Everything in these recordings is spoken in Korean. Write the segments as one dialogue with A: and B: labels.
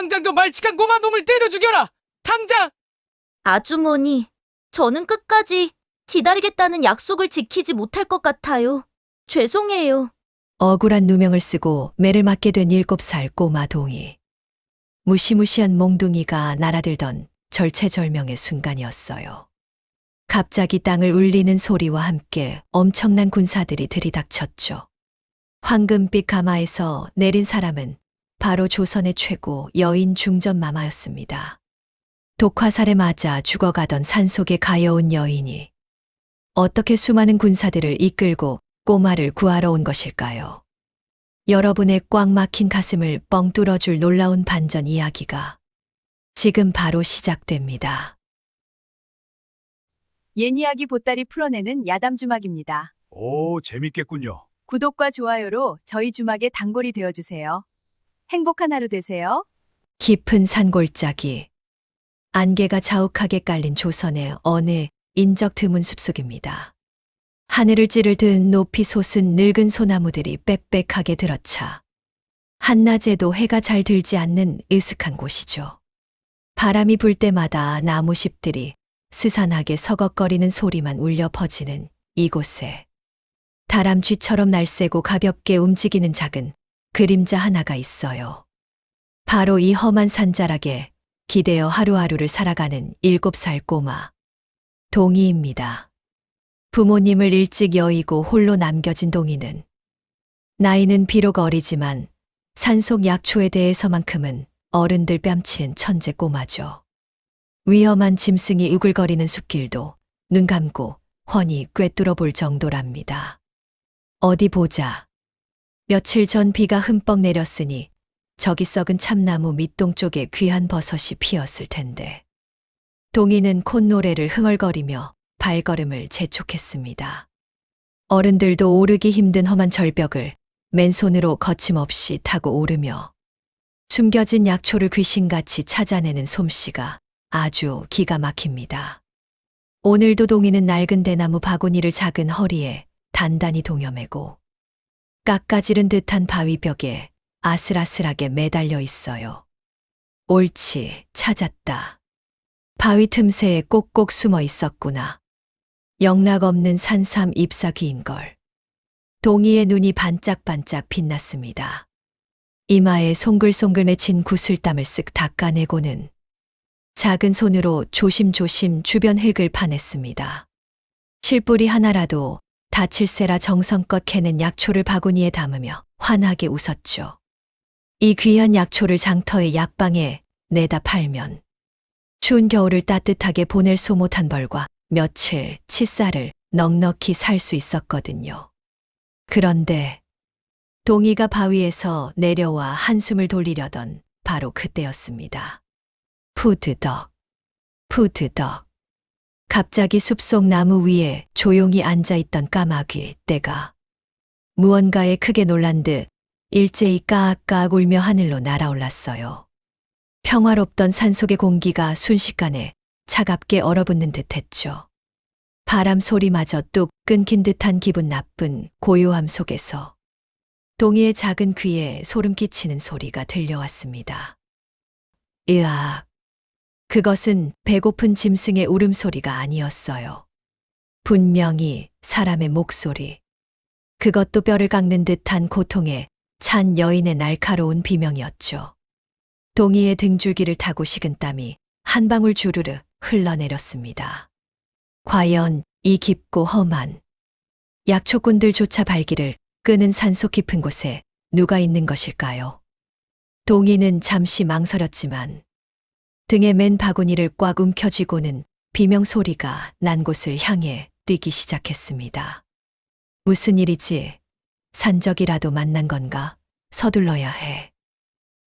A: 당장 저 말치kan 꼬마 놈을 때려 죽여라! 당장!
B: 아주머니, 저는 끝까지 기다리겠다는 약속을 지키지 못할 것 같아요. 죄송해요.
C: 억울한 누명을 쓰고 매를 맞게 된 7살 꼬마 동이. 무시무시한 몽둥이가 날아들던 절체절명의 순간이었어요. 갑자기 땅을 울리는 소리와 함께 엄청난 군사들이 들이닥쳤죠. 황금빛 가마에서 내린 사람은 바로 조선의 최고 여인 중전마마였습니다. 독화살에 맞아 죽어가던 산속에 가여운 여인이 어떻게 수많은 군사들을 이끌고 꼬마를 구하러 온 것일까요? 여러분의 꽉 막힌 가슴을 뻥 뚫어줄 놀라운 반전 이야기가 지금 바로 시작됩니다.
D: 옛 이야기 보따리 풀어내는 야담 주막입니다.
E: 오, 재밌겠군요.
D: 구독과 좋아요로 저희 주막의 단골이 되어주세요. 행복한 하루 되세요.
C: 깊은 산골짜기. 안개가 자욱하게 깔린 조선의 어느 인적 드문 숲속입니다. 하늘을 찌를 듯 높이 솟은 늙은 소나무들이 빽빽하게 들어차 한낮에도 해가 잘 들지 않는 으슥한 곳이죠. 바람이 불 때마다 나무잎들이 스산하게 서걱거리는 소리만 울려 퍼지는 이곳에 다람쥐처럼 날쌔고 가볍게 움직이는 작은 그림자 하나가 있어요. 바로 이 험한 산자락에 기대어 하루하루를 살아가는 7살 꼬마 동이입니다. 부모님을 일찍 여의고 홀로 남겨진 동이는 나이는 비록 어리지만 산속 약초에 대해서만큼은 어른들 뺨치는 천재 꼬마죠. 위험한 짐승이 우글거리는 숲길도 눈 감고 훤히 꿰뚫어 볼 정도랍니다. 어디 보자. 며칠 전 비가 흠뻑 내렸으니 저기 썩은 참나무 밑동 쪽에 귀한 버섯이 피었을 텐데. 동이는 콧노래를 흥얼거리며 발걸음을 재촉했습니다. 어른들도 오르기 힘든 험한 절벽을 맨손으로 거침없이 타고 오르며 숨겨진 약초를 귀신같이 찾아내는 솜씨가 아주 기가 막힙니다. 오늘도 동이는 낡은 대나무 바구니를 작은 허리에 단단히 동여매고 깎아지른 듯한 바위벽에 아슬아슬하게 매달려 있어요. 옳지, 찾았다. 바위 틈새에 꼭꼭 숨어 있었구나. 영락없는 산삼 잎사귀인걸. 동이의 눈이 반짝반짝 빛났습니다. 이마에 송글송글 맺힌 구슬땀을 쓱 닦아내고는 작은 손으로 조심조심 주변 흙을 파냈습니다. 실뿌리 하나라도 다칠세라 정성껏 캐는 약초를 바구니에 담으며 환하게 웃었죠. 이 귀한 약초를 장터의 약방에 내다 팔면 추운 겨울을 따뜻하게 보낼 소못 한 벌과 며칠 치쌀을 넉넉히 살 수 있었거든요. 그런데 동이가 바위에서 내려와 한숨을 돌리려던 바로 그때였습니다. 푸드덕, 푸드덕. 갑자기 숲속 나무 위에 조용히 앉아있던 까마귀 떼가 무언가에 크게 놀란 듯 일제히 까악까악 울며 하늘로 날아올랐어요. 평화롭던 산속의 공기가 순식간에 차갑게 얼어붙는 듯했죠. 바람 소리마저 뚝 끊긴 듯한 기분 나쁜 고요함 속에서 동이의 작은 귀에 소름 끼치는 소리가 들려왔습니다. 으악. 그것은 배고픈 짐승의 울음소리가 아니었어요. 분명히 사람의 목소리. 그것도 뼈를 깎는 듯한 고통에 찬 여인의 날카로운 비명이었죠. 동이의 등줄기를 타고 식은 땀이 한 방울 주르르 흘러내렸습니다. 과연 이 깊고 험한 약초꾼들조차 발길을 끄는 산속 깊은 곳에 누가 있는 것일까요? 동이는 잠시 망설였지만 등에 맨 바구니를 꽉 움켜쥐고는 비명소리가 난 곳을 향해 뛰기 시작했습니다. 무슨 일이지? 산적이라도 만난 건가? 서둘러야 해.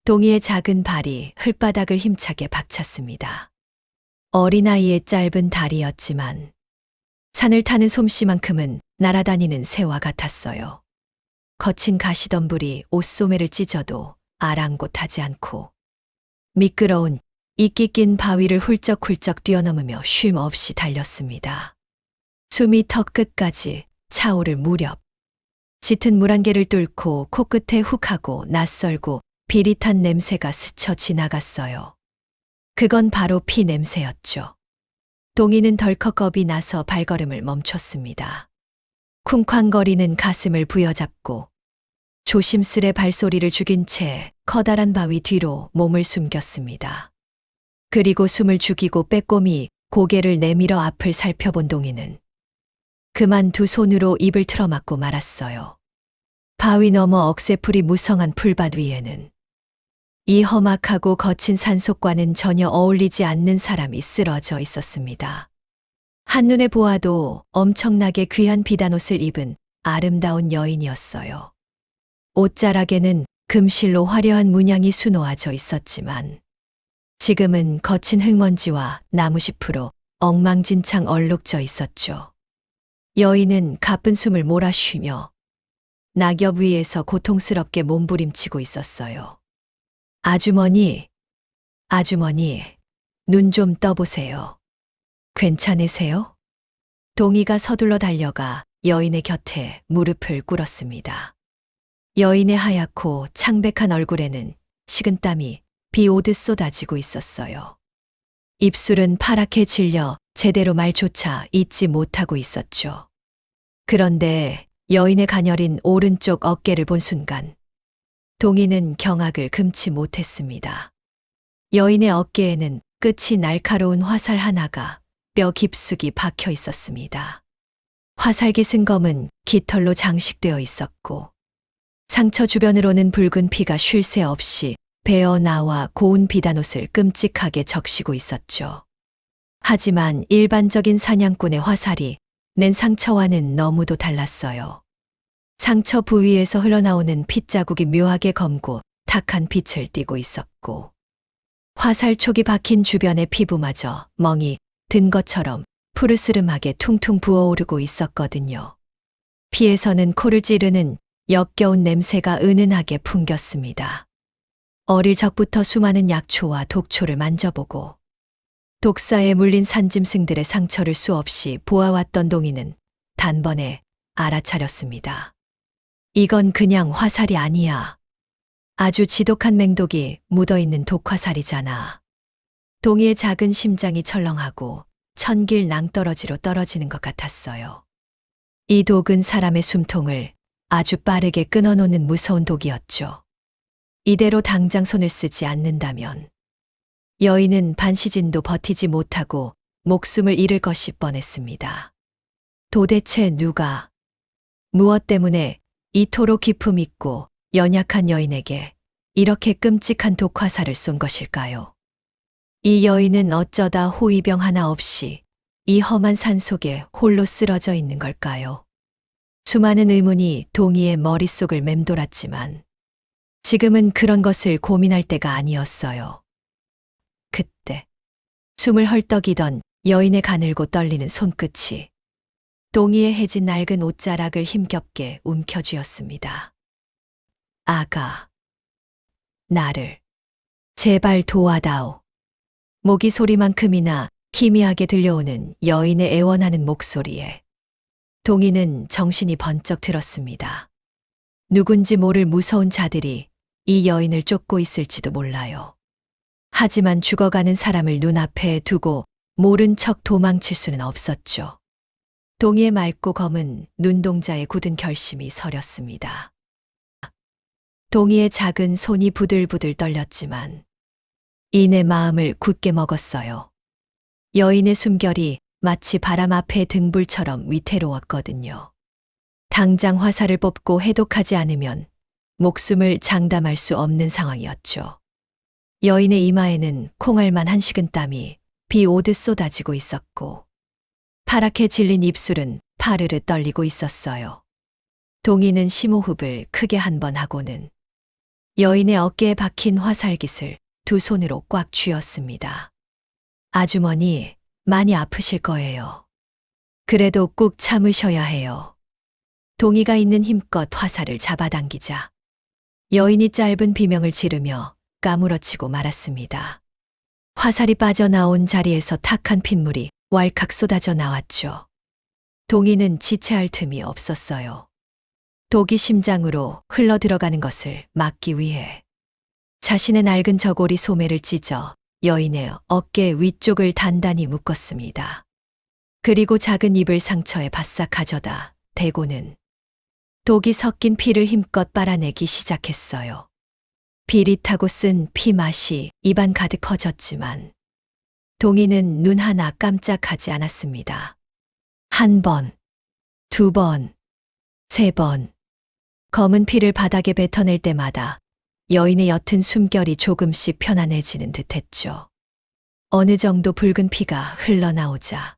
C: 동이의 작은 발이 흙바닥을 힘차게 박찼습니다. 어린아이의 짧은 다리였지만 산을 타는 솜씨만큼은 날아다니는 새와 같았어요. 거친 가시덤불이 옷소매를 찢어도 아랑곳하지 않고 미끄러운 이끼 낀 바위를 훌쩍훌쩍 뛰어넘으며 쉼 없이 달렸습니다. 숨이 턱 끝까지 차오를 무렵 짙은 물 안개를 뚫고 코끝에 훅 하고 낯설고 비릿한 냄새가 스쳐 지나갔어요. 그건 바로 피 냄새였죠. 동희는 덜컥 겁이 나서 발걸음을 멈췄습니다. 쿵쾅거리는 가슴을 부여잡고 조심스레 발소리를 죽인 채 커다란 바위 뒤로 몸을 숨겼습니다. 그리고 숨을 죽이고 빼꼼히 고개를 내밀어 앞을 살펴본 동희는 그만 두 손으로 입을 틀어막고 말았어요. 바위 너머 억새풀이 무성한 풀밭 위에는 이 험악하고 거친 산속과는 전혀 어울리지 않는 사람이 쓰러져 있었습니다. 한눈에 보아도 엄청나게 귀한 비단옷을 입은 아름다운 여인이었어요. 옷자락에는 금실로 화려한 문양이 수놓아져 있었지만 지금은 거친 흙먼지와 나무잎으로 엉망진창 얼룩져 있었죠. 여인은 가쁜 숨을 몰아쉬며 낙엽 위에서 고통스럽게 몸부림치고 있었어요. 아주머니, 눈 좀 떠보세요. 괜찮으세요? 동희가 서둘러 달려가 여인의 곁에 무릎을 꿇었습니다. 여인의 하얗고 창백한 얼굴에는 식은땀이 비 오듯 쏟아지고 있었어요. 입술은 파랗게 질려 제대로 말조차 잇지 못하고 있었죠. 그런데 여인의 가녀린 오른쪽 어깨를 본 순간 동희는 경악을 금치 못했습니다. 여인의 어깨에는 끝이 날카로운 화살 하나가 뼈 깊숙이 박혀 있었습니다. 화살기 승검은 깃털로 장식되어 있었고 상처 주변으로는 붉은 피가 쉴 새 없이 베어 나와 고운 비단옷을 끔찍하게 적시고 있었죠. 하지만 일반적인 사냥꾼의 화살이 낸 상처와는 너무도 달랐어요. 상처 부위에서 흘러나오는 핏자국이 묘하게 검고 탁한 빛을 띠고 있었고 화살촉이 박힌 주변의 피부마저 멍이 든 것처럼 푸르스름하게 퉁퉁 부어오르고 있었거든요. 피에서는 코를 찌르는 역겨운 냄새가 은은하게 풍겼습니다. 어릴 적부터 수많은 약초와 독초를 만져보고 독사에 물린 산짐승들의 상처를 수없이 보아왔던 동희는 단번에 알아차렸습니다. 이건 그냥 화살이 아니야. 아주 지독한 맹독이 묻어있는 독화살이잖아. 동희의 작은 심장이 철렁하고 천길 낭떠러지로 떨어지는 것 같았어요. 이 독은 사람의 숨통을 아주 빠르게 끊어놓는 무서운 독이었죠. 이대로 당장 손을 쓰지 않는다면 여인은 반시진도 버티지 못하고 목숨을 잃을 것이 뻔했습니다. 도대체 누가, 무엇 때문에 이토록 기품 있고 연약한 여인에게 이렇게 끔찍한 독화살을 쏜 것일까요? 이 여인은 어쩌다 호위병 하나 없이 이 험한 산 속에 홀로 쓰러져 있는 걸까요? 수많은 의문이 동희의 머릿속을 맴돌았지만 지금은 그런 것을 고민할 때가 아니었어요. 그때 숨을 헐떡이던 여인의 가늘고 떨리는 손끝이 동희의 해진 낡은 옷자락을 힘겹게 움켜쥐었습니다. 아가, 나를 제발 도와다오. 모기 소리만큼이나 희미하게 들려오는 여인의 애원하는 목소리에 동희는 정신이 번쩍 들었습니다. 누군지 모를 무서운 자들이 이 여인을 쫓고 있을지도 몰라요. 하지만 죽어가는 사람을 눈앞에 두고 모른 척 도망칠 수는 없었죠. 동희의 맑고 검은 눈동자에 굳은 결심이 서렸습니다. 동희의 작은 손이 부들부들 떨렸지만 이내 마음을 굳게 먹었어요. 여인의 숨결이 마치 바람 앞의 등불처럼 위태로웠거든요. 당장 화살을 뽑고 해독하지 않으면 목숨을 장담할 수 없는 상황이었죠. 여인의 이마에는 콩알만한 식은땀이 비 오듯 쏟아지고 있었고 파랗게 질린 입술은 파르르 떨리고 있었어요. 동희는 심호흡을 크게 한 번 하고는 여인의 어깨에 박힌 화살깃을 두 손으로 꽉 쥐었습니다. 아주머니, 많이 아프실 거예요. 그래도 꾹 참으셔야 해요. 동희가 있는 힘껏 화살을 잡아당기자 여인이 짧은 비명을 지르며 까무러치고 말았습니다. 화살이 빠져나온 자리에서 탁한 핏물이 왈칵 쏟아져 나왔죠. 동희는 지체할 틈이 없었어요. 독이 심장으로 흘러 들어가는 것을 막기 위해 자신의 낡은 저고리 소매를 찢어 여인의 어깨 위쪽을 단단히 묶었습니다. 그리고 작은 입을 상처에 바싹 가져다 대고는 독이 섞인 피를 힘껏 빨아내기 시작했어요. 비릿하고 쓴 피 맛이 입안 가득 퍼졌지만 동희는 눈 하나 깜짝하지 않았습니다. 한 번, 두 번, 세 번. 검은 피를 바닥에 뱉어낼 때마다 여인의 옅은 숨결이 조금씩 편안해지는 듯했죠. 어느 정도 붉은 피가 흘러나오자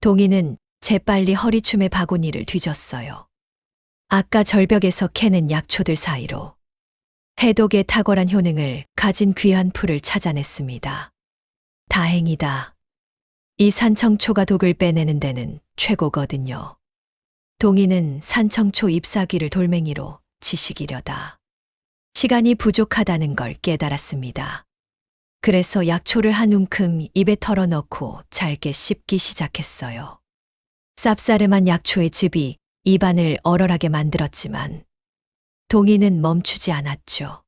C: 동희는 재빨리 허리춤에 바구니를 뒤졌어요. 아까 절벽에서 캐낸 약초들 사이로 해독의 탁월한 효능을 가진 귀한 풀을 찾아냈습니다. 다행이다. 이 산청초가 독을 빼내는 데는 최고거든요. 동희는 산청초 잎사귀를 돌멩이로 지식이려다 시간이 부족하다는 걸 깨달았습니다. 그래서 약초를 한 움큼 입에 털어넣고 잘게 씹기 시작했어요. 쌉싸름한 약초의 즙이 입안을 얼얼하게 만들었지만 동희는 멈추지 않았죠.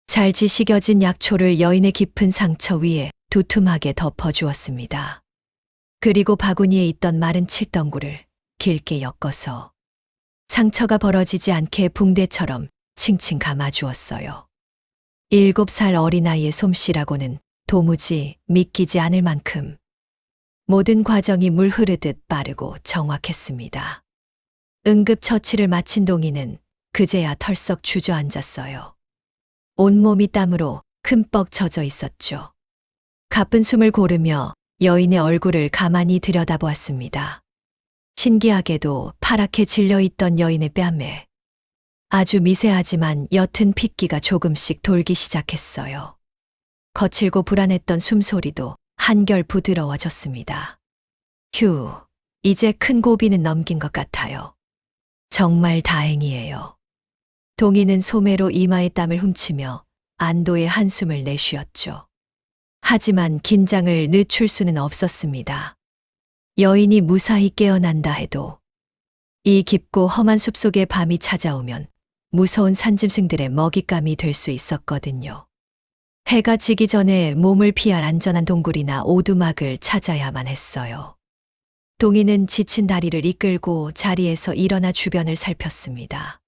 C: 잘 지식여진 약초를 여인의 깊은 상처 위에 두툼하게 덮어주었습니다. 그리고 바구니에 있던 마른 칠덩굴을 길게 엮어서 상처가 벌어지지 않게 붕대처럼 칭칭 감아주었어요. 7살 어린아이의 솜씨라고는 도무지 믿기지 않을 만큼 모든 과정이 물 흐르듯 빠르고 정확했습니다. 응급처치를 마친 동희는 그제야 털썩 주저앉았어요. 온몸이 땀으로 흠뻑 젖어 있었죠. 가쁜 숨을 고르며 여인의 얼굴을 가만히 들여다보았습니다. 신기하게도 파랗게 질려있던 여인의 뺨에 아주 미세하지만 옅은 핏기가 조금씩 돌기 시작했어요. 거칠고 불안했던 숨소리도 한결 부드러워졌습니다. 휴, 이제 큰 고비는 넘긴 것 같아요. 정말 다행이에요. 동희는 소매로 이마의 땀을 훔치며 안도의 한숨을 내쉬었죠. 하지만 긴장을 늦출 수는 없었습니다. 여인이 무사히 깨어난다 해도 이 깊고 험한 숲속에 밤이 찾아오면 무서운 산짐승들의 먹잇감이 될 수 있었거든요. 해가 지기 전에 몸을 피할 안전한 동굴이나 오두막을 찾아야만 했어요. 동희는 지친 다리를 이끌고 자리에서 일어나 주변을 살폈습니다.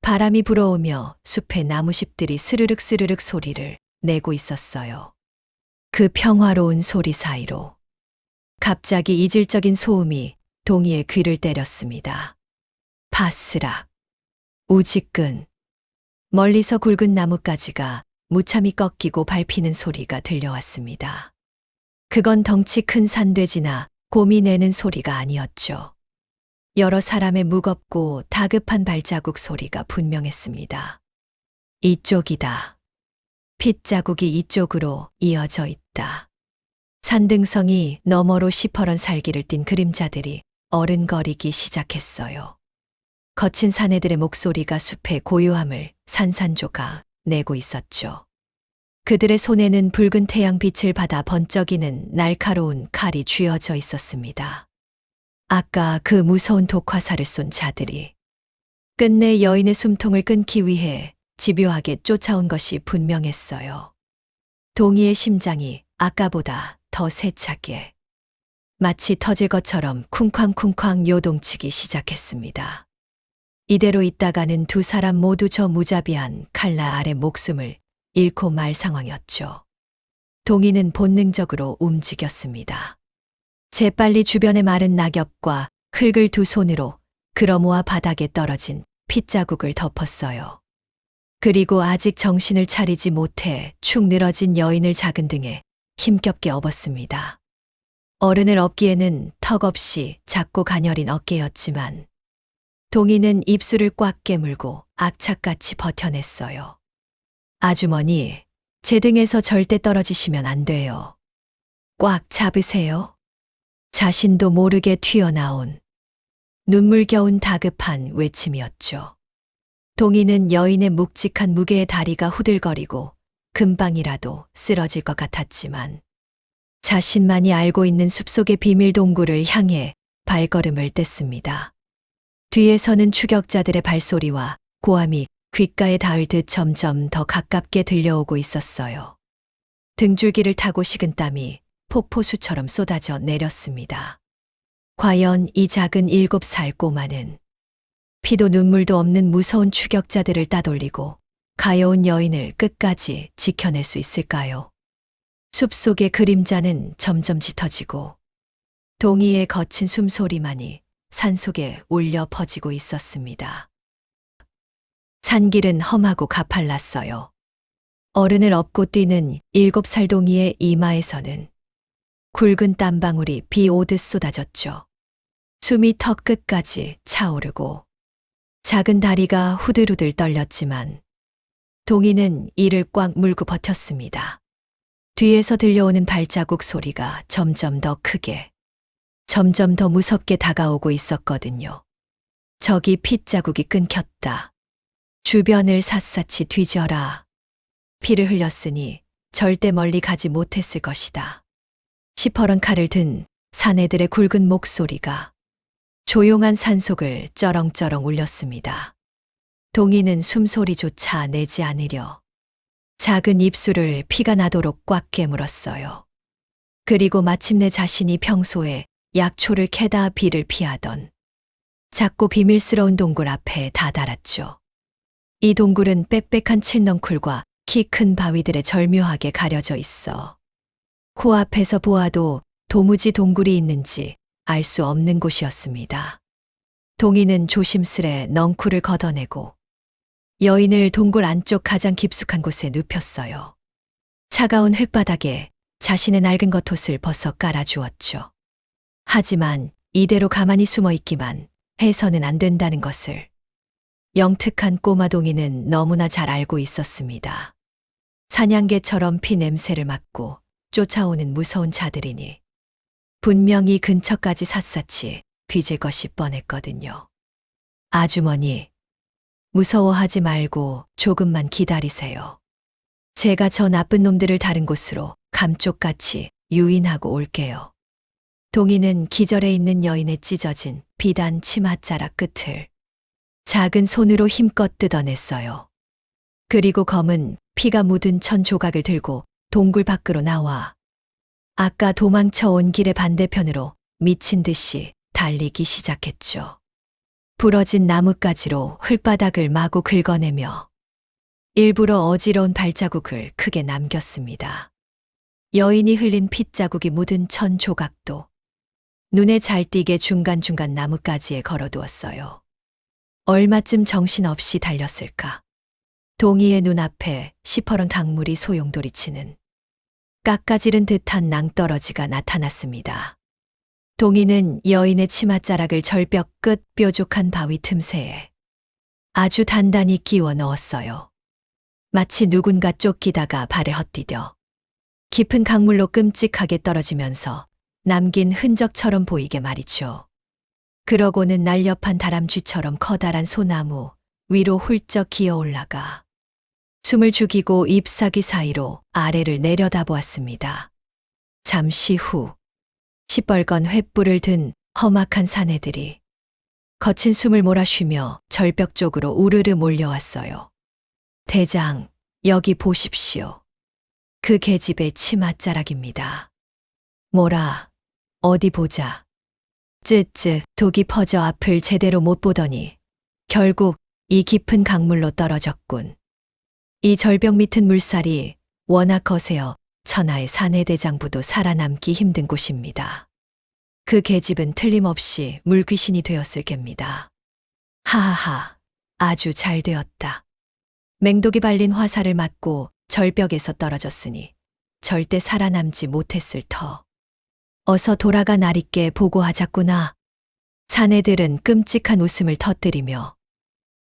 C: 바람이 불어오며 숲의 나무잎들이 스르륵 스르륵 소리를 내고 있었어요. 그 평화로운 소리 사이로 갑자기 이질적인 소음이 동희의 귀를 때렸습니다. 바스락, 우지끈, 멀리서 굵은 나뭇가지가 무참히 꺾이고 밟히는 소리가 들려왔습니다. 그건 덩치 큰 산돼지나 곰이 내는 소리가 아니었죠. 여러 사람의 무겁고 다급한 발자국 소리가 분명했습니다. 이쪽이다. 핏자국이 이쪽으로 이어져 있다. 산등성이 너머로 시퍼런 살기를 띤 그림자들이 어른거리기 시작했어요. 거친 사내들의 목소리가 숲의 고요함을 산산조각 내고 있었죠. 그들의 손에는 붉은 태양빛을 받아 번쩍이는 날카로운 칼이 쥐어져 있었습니다. 아까 그 무서운 독화살을 쏜 자들이 끝내 여인의 숨통을 끊기 위해 집요하게 쫓아온 것이 분명했어요. 동희의 심장이 아까보다 더 세차게 마치 터질 것처럼 쿵쾅쿵쾅 요동치기 시작했습니다. 이대로 있다가는 두 사람 모두 저 무자비한 칼날 아래 목숨을 잃고 말 상황이었죠. 동희는 본능적으로 움직였습니다. 재빨리 주변의 마른 낙엽과 흙을 두 손으로 끌어모아 바닥에 떨어진 핏자국을 덮었어요. 그리고 아직 정신을 차리지 못해 축 늘어진 여인을 작은 등에 힘겹게 업었습니다. 어른을 업기에는 턱없이 작고 가녀린 어깨였지만 동희는 입술을 꽉 깨물고 악착같이 버텨냈어요. 아주머니, 제 등에서 절대 떨어지시면 안 돼요. 꽉 잡으세요. 자신도 모르게 튀어나온 눈물겨운 다급한 외침이었죠. 동희는 여인의 묵직한 무게의 다리가 후들거리고 금방이라도 쓰러질 것 같았지만 자신만이 알고 있는 숲속의 비밀 동굴을 향해 발걸음을 뗐습니다. 뒤에서는 추격자들의 발소리와 고함이 귓가에 닿을 듯 점점 더 가깝게 들려오고 있었어요. 등줄기를 타고 식은 땀이 폭포수처럼 쏟아져 내렸습니다. 과연 이 작은 7살 꼬마는 피도 눈물도 없는 무서운 추격자들을 따돌리고 가여운 여인을 끝까지 지켜낼 수 있을까요? 숲속의 그림자는 점점 짙어지고 동이의 거친 숨소리만이 산속에 울려 퍼지고 있었습니다. 산길은 험하고 가팔랐어요. 어른을 업고 뛰는 7살 동이의 이마에서는 굵은 땀방울이 비 오듯 쏟아졌죠. 숨이 턱 끝까지 차오르고 작은 다리가 후들후들 떨렸지만 동이는 이를 꽉 물고 버텼습니다. 뒤에서 들려오는 발자국 소리가 점점 더 크게, 점점 더 무섭게 다가오고 있었거든요. 저기 핏자국이 끊겼다. 주변을 샅샅이 뒤져라. 피를 흘렸으니 절대 멀리 가지 못했을 것이다. 시퍼런 칼을 든 사내들의 굵은 목소리가 조용한 산속을 쩌렁쩌렁 울렸습니다. 동이는 숨소리조차 내지 않으려 작은 입술을 피가 나도록 꽉 깨물었어요. 그리고 마침내 자신이 평소에 약초를 캐다 비를 피하던 작고 비밀스러운 동굴 앞에 다다랐죠. 이 동굴은 빽빽한 칠넝쿨과 키 큰 바위들에 절묘하게 가려져 있어 코앞에서 보아도 도무지 동굴이 있는지 알 수 없는 곳이었습니다. 동이는 조심스레 넝쿨을 걷어내고 여인을 동굴 안쪽 가장 깊숙한 곳에 눕혔어요. 차가운 흙바닥에 자신의 낡은 겉옷을 벗어 깔아주었죠. 하지만 이대로 가만히 숨어 있기만 해서는 안 된다는 것을 영특한 꼬마 동이는 너무나 잘 알고 있었습니다. 사냥개처럼 피 냄새를 맡고 쫓아오는 무서운 자들이니 분명히 근처까지 샅샅이 뒤질 것이 뻔했거든요. 아주머니, 무서워하지 말고 조금만 기다리세요. 제가 저 나쁜 놈들을 다른 곳으로 감쪽같이 유인하고 올게요. 동이는 기절해 있는 여인의 찢어진 비단 치맛자락 끝을 작은 손으로 힘껏 뜯어냈어요. 그리고 검은 피가 묻은 천 조각을 들고 동굴 밖으로 나와 아까 도망쳐온 길의 반대편으로 미친 듯이 달리기 시작했죠. 부러진 나뭇가지로 흙바닥을 마구 긁어내며 일부러 어지러운 발자국을 크게 남겼습니다. 여인이 흘린 핏자국이 묻은 천 조각도 눈에 잘 띄게 중간중간 나뭇가지에 걸어두었어요. 얼마쯤 정신없이 달렸을까. 동이의 눈앞에 시퍼런 강물이 소용돌이치는 깎아지른 듯한 낭떠러지가 나타났습니다. 동이는 여인의 치맛자락을 절벽 끝 뾰족한 바위 틈새에 아주 단단히 끼워 넣었어요. 마치 누군가 쫓기다가 발을 헛디뎌 깊은 강물로 끔찍하게 떨어지면서 남긴 흔적처럼 보이게 말이죠. 그러고는 날렵한 다람쥐처럼 커다란 소나무 위로 훌쩍 기어 올라가 숨을 죽이고 잎사귀 사이로 아래를 내려다보았습니다. 잠시 후 시뻘건 횃불을 든 험악한 사내들이 거친 숨을 몰아쉬며 절벽 쪽으로 우르르 몰려왔어요. 대장, 여기 보십시오. 그 계집의 치맛자락입니다. 뭐라, 어디 보자. 쯔쯔, 독이 퍼져 앞을 제대로 못 보더니 결국 이 깊은 강물로 떨어졌군. 이 절벽 밑은 물살이 워낙 거세어 천하의 사내대장부도 살아남기 힘든 곳입니다. 그 계집은 틀림없이 물귀신이 되었을 겁니다. 하하하, 아주 잘 되었다. 맹독이 발린 화살을 맞고 절벽에서 떨어졌으니 절대 살아남지 못했을 터. 어서 돌아가 나리께 보고하자꾸나. 사내들은 끔찍한 웃음을 터뜨리며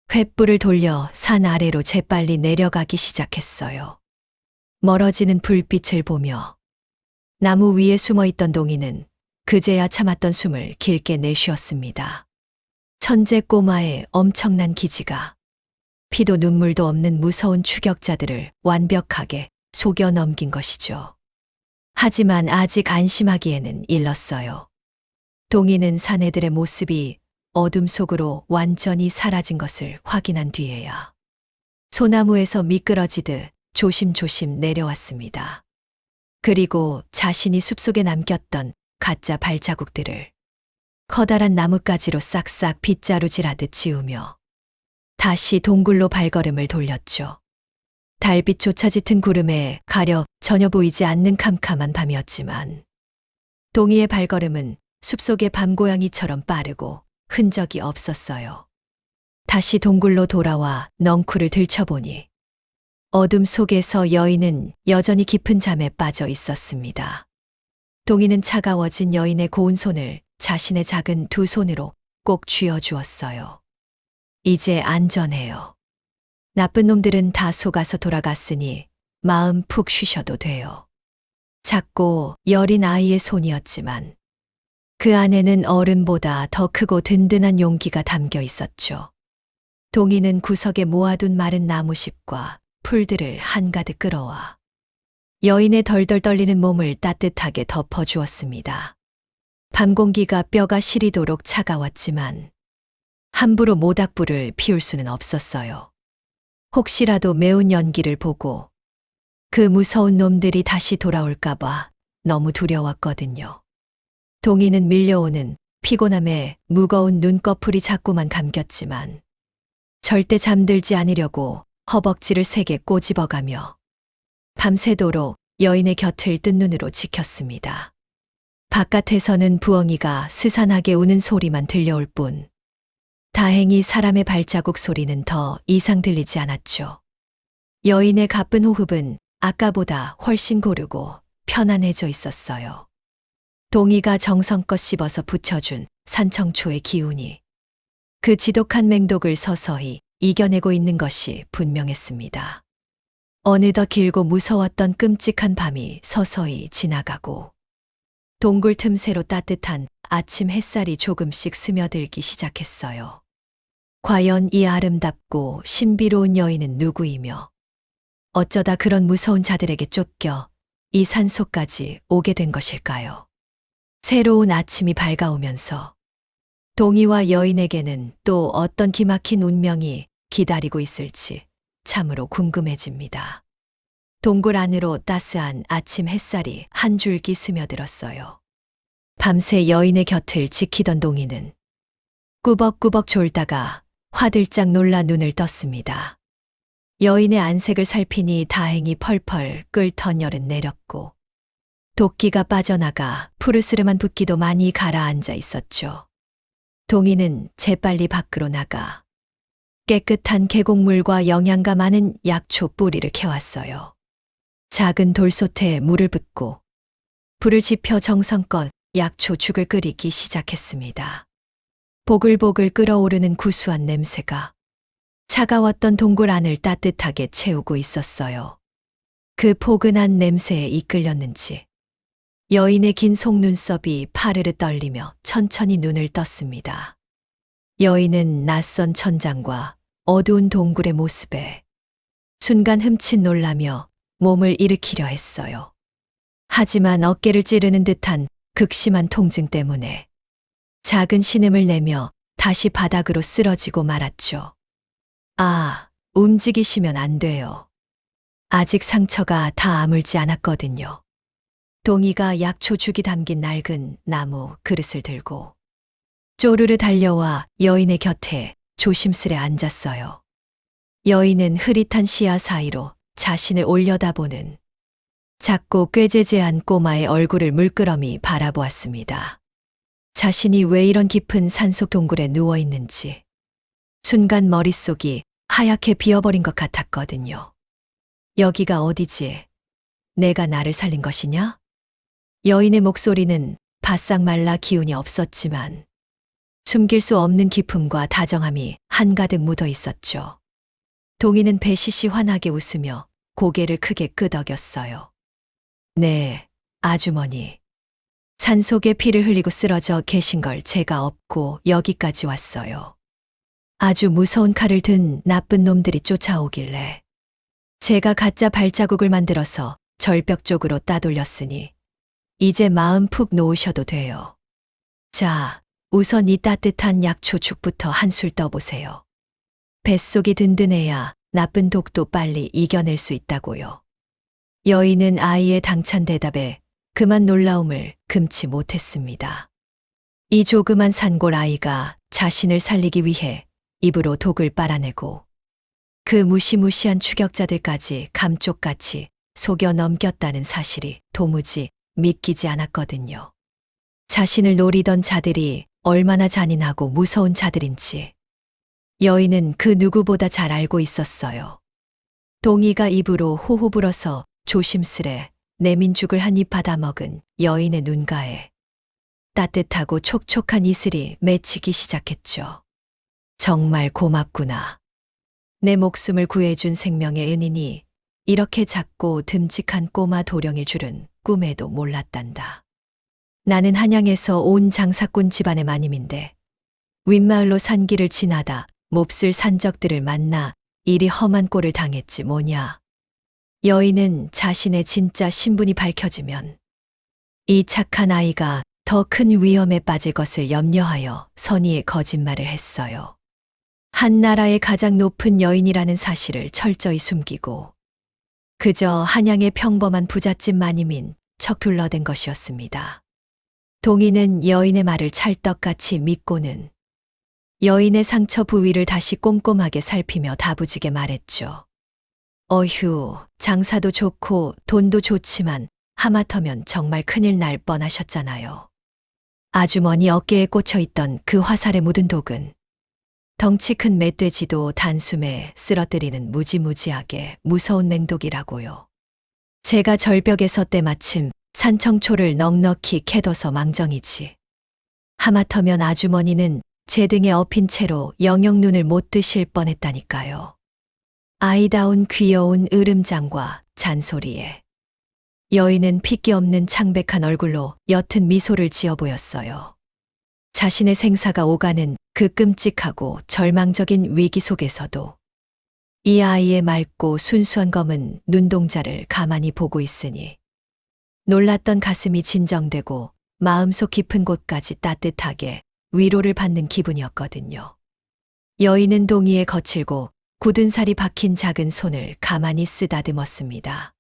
C: 횃불을 돌려 산 아래로 재빨리 내려가기 시작했어요. 멀어지는 불빛을 보며 나무 위에 숨어있던 동이는 그제야 참았던 숨을 길게 내쉬었습니다. 천재 꼬마의 엄청난 기지가 피도 눈물도 없는 무서운 추격자들을 완벽하게 속여 넘긴 것이죠. 하지만 아직 안심하기에는 일렀어요. 동이는 사내들의 모습이 어둠 속으로 완전히 사라진 것을 확인한 뒤에야 소나무에서 미끄러지듯 조심조심 내려왔습니다. 그리고 자신이 숲속에 남겼던 가짜 발자국들을 커다란 나뭇가지로 싹싹 빗자루질하듯 지우며 다시 동굴로 발걸음을 돌렸죠. 달빛조차 짙은 구름에 가려 전혀 보이지 않는 캄캄한 밤이었지만 동희의 발걸음은 숲속의 밤고양이처럼 빠르고 흔적이 없었어요. 다시 동굴로 돌아와 넝쿨을 들춰보니 어둠 속에서 여인은 여전히 깊은 잠에 빠져 있었습니다. 동희는 차가워진 여인의 고운 손을 자신의 작은 두 손으로 꼭 쥐어주었어요. 이제 안전해요. 나쁜 놈들은 다 속아서 돌아갔으니 마음 푹 쉬셔도 돼요. 작고 여린 아이의 손이었지만 그 안에는 어른보다 더 크고 든든한 용기가 담겨 있었죠. 동희는 구석에 모아둔 마른 나무십과 풀들을 한가득 끌어와 여인의 덜덜 떨리는 몸을 따뜻하게 덮어주었습니다. 밤 공기가 뼈가 시리도록 차가웠지만 함부로 모닥불을 피울 수는 없었어요. 혹시라도 매운 연기를 보고 그 무서운 놈들이 다시 돌아올까봐 너무 두려웠거든요. 동희는 밀려오는 피곤함에 무거운 눈꺼풀이 자꾸만 감겼지만 절대 잠들지 않으려고 허벅지를 세게 꼬집어가며 밤새도록 여인의 곁을 뜬 눈으로 지켰습니다. 바깥에서는 부엉이가 스산하게 우는 소리만 들려올 뿐 다행히 사람의 발자국 소리는 더 이상 들리지 않았죠. 여인의 가쁜 호흡은 아까보다 훨씬 고르고 편안해져 있었어요. 동희가 정성껏 씹어서 붙여준 산청초의 기운이 그 지독한 맹독을 서서히 이겨내고 있는 것이 분명했습니다. 어느덧 길고 무서웠던 끔찍한 밤이 서서히 지나가고 동굴 틈새로 따뜻한 아침 햇살이 조금씩 스며들기 시작했어요. 과연 이 아름답고 신비로운 여인은 누구이며 어쩌다 그런 무서운 자들에게 쫓겨 이 산속까지 오게 된 것일까요? 새로운 아침이 밝아오면서 동희와 여인에게는 또 어떤 기막힌 운명이 기다리고 있을지 참으로 궁금해집니다. 동굴 안으로 따스한 아침 햇살이 한 줄기 스며들었어요. 밤새 여인의 곁을 지키던 동희는 꾸벅꾸벅 졸다가 화들짝 놀라 눈을 떴습니다. 여인의 안색을 살피니 다행히 펄펄 끓던 열은 내렸고 도끼가 빠져나가 푸르스름한 붓기도 많이 가라앉아 있었죠. 동희는 재빨리 밖으로 나가 깨끗한 계곡물과 영양가 많은 약초 뿌리를 캐왔어요. 작은 돌솥에 물을 붓고 불을 지펴 정성껏 약초 죽을 끓이기 시작했습니다. 보글보글 끓어오르는 구수한 냄새가 차가웠던 동굴 안을 따뜻하게 채우고 있었어요. 그 포근한 냄새에 이끌렸는지 여인의 긴 속눈썹이 파르르 떨리며 천천히 눈을 떴습니다. 여인은 낯선 천장과 어두운 동굴의 모습에 순간 흠칫 놀라며 몸을 일으키려 했어요. 하지만 어깨를 찌르는 듯한 극심한 통증 때문에 작은 신음을 내며 다시 바닥으로 쓰러지고 말았죠. 아, 움직이시면 안 돼요. 아직 상처가 다 아물지 않았거든요. 동희가 약초 죽이 담긴 낡은 나무 그릇을 들고 쪼르르 달려와 여인의 곁에 조심스레 앉았어요. 여인은 흐릿한 시야 사이로 자신을 올려다보는 작고 꾀재재한 꼬마의 얼굴을 물끄러미 바라보았습니다. 자신이 왜 이런 깊은 산속 동굴에 누워 있는지 순간 머릿속이 하얗게 비어버린 것 같았거든요. 여기가 어디지? 내가 나를 살린 것이냐? 여인의 목소리는 바싹 말라 기운이 없었지만 숨길 수 없는 기품과 다정함이 한가득 묻어 있었죠. 동희는 배시시 환하게 웃으며 고개를 크게 끄덕였어요. 네, 아주머니. 산속에 피를 흘리고 쓰러져 계신 걸 제가 업고 여기까지 왔어요. 아주 무서운 칼을 든 나쁜 놈들이 쫓아오길래 제가 가짜 발자국을 만들어서 절벽 쪽으로 따돌렸으니 이제 마음 푹 놓으셔도 돼요. 자, 우선 이 따뜻한 약초 죽부터 한술 떠보세요. 뱃속이 든든해야 나쁜 독도 빨리 이겨낼 수 있다고요. 여인은 아이의 당찬 대답에 그만 놀라움을 금치 못했습니다. 이 조그만 산골 아이가 자신을 살리기 위해 입으로 독을 빨아내고 그 무시무시한 추격자들까지 감쪽같이 속여 넘겼다는 사실이 도무지 믿기지 않았거든요. 자신을 노리던 자들이 얼마나 잔인하고 무서운 자들인지 여인은 그 누구보다 잘 알고 있었어요. 동이가 입으로 호호 불어서 조심스레 내민죽을 한 입 받아먹은 여인의 눈가에 따뜻하고 촉촉한 이슬이 맺히기 시작했죠. 정말 고맙구나. 내 목숨을 구해준 생명의 은인이 이렇게 작고 듬직한 꼬마 도령일 줄은 꿈에도 몰랐단다. 나는 한양에서 온 장사꾼 집안의 마님인데 윗마을로 산길을 지나다 몹쓸 산적들을 만나 이리 험한 꼴을 당했지 뭐냐. 여인은 자신의 진짜 신분이 밝혀지면 이 착한 아이가 더 큰 위험에 빠질 것을 염려하여 선의의 거짓말을 했어요. 한 나라의 가장 높은 여인이라는 사실을 철저히 숨기고 그저 한양의 평범한 부잣집 마님인 척 둘러댄 것이었습니다. 동이는 여인의 말을 찰떡같이 믿고는 여인의 상처 부위를 다시 꼼꼼하게 살피며 다부지게 말했죠. 어휴, 장사도 좋고 돈도 좋지만 하마터면 정말 큰일 날 뻔하셨잖아요. 아주머니 어깨에 꽂혀있던 그 화살에 묻은 독은 덩치 큰 멧돼지도 단숨에 쓰러뜨리는 무지무지하게 무서운 맹독이라고요. 제가 절벽에서 때마침 산청초를 넉넉히 캐둬서 망정이지. 하마터면 아주머니는 제 등에 엎인 채로 영영 눈을 못 뜨실 뻔했다니까요. 아이다운 귀여운 으름장과 잔소리에 여인은 핏기 없는 창백한 얼굴로 옅은 미소를 지어 보였어요. 자신의 생사가 오가는 그 끔찍하고 절망적인 위기 속에서도 이 아이의 맑고 순수한 검은 눈동자를 가만히 보고 있으니 놀랐던 가슴이 진정되고 마음속 깊은 곳까지 따뜻하게 위로를 받는 기분이었거든요. 여인은 동이의 거칠고 굳은 살이 박힌 작은 손을 가만히 쓰다듬었습니다.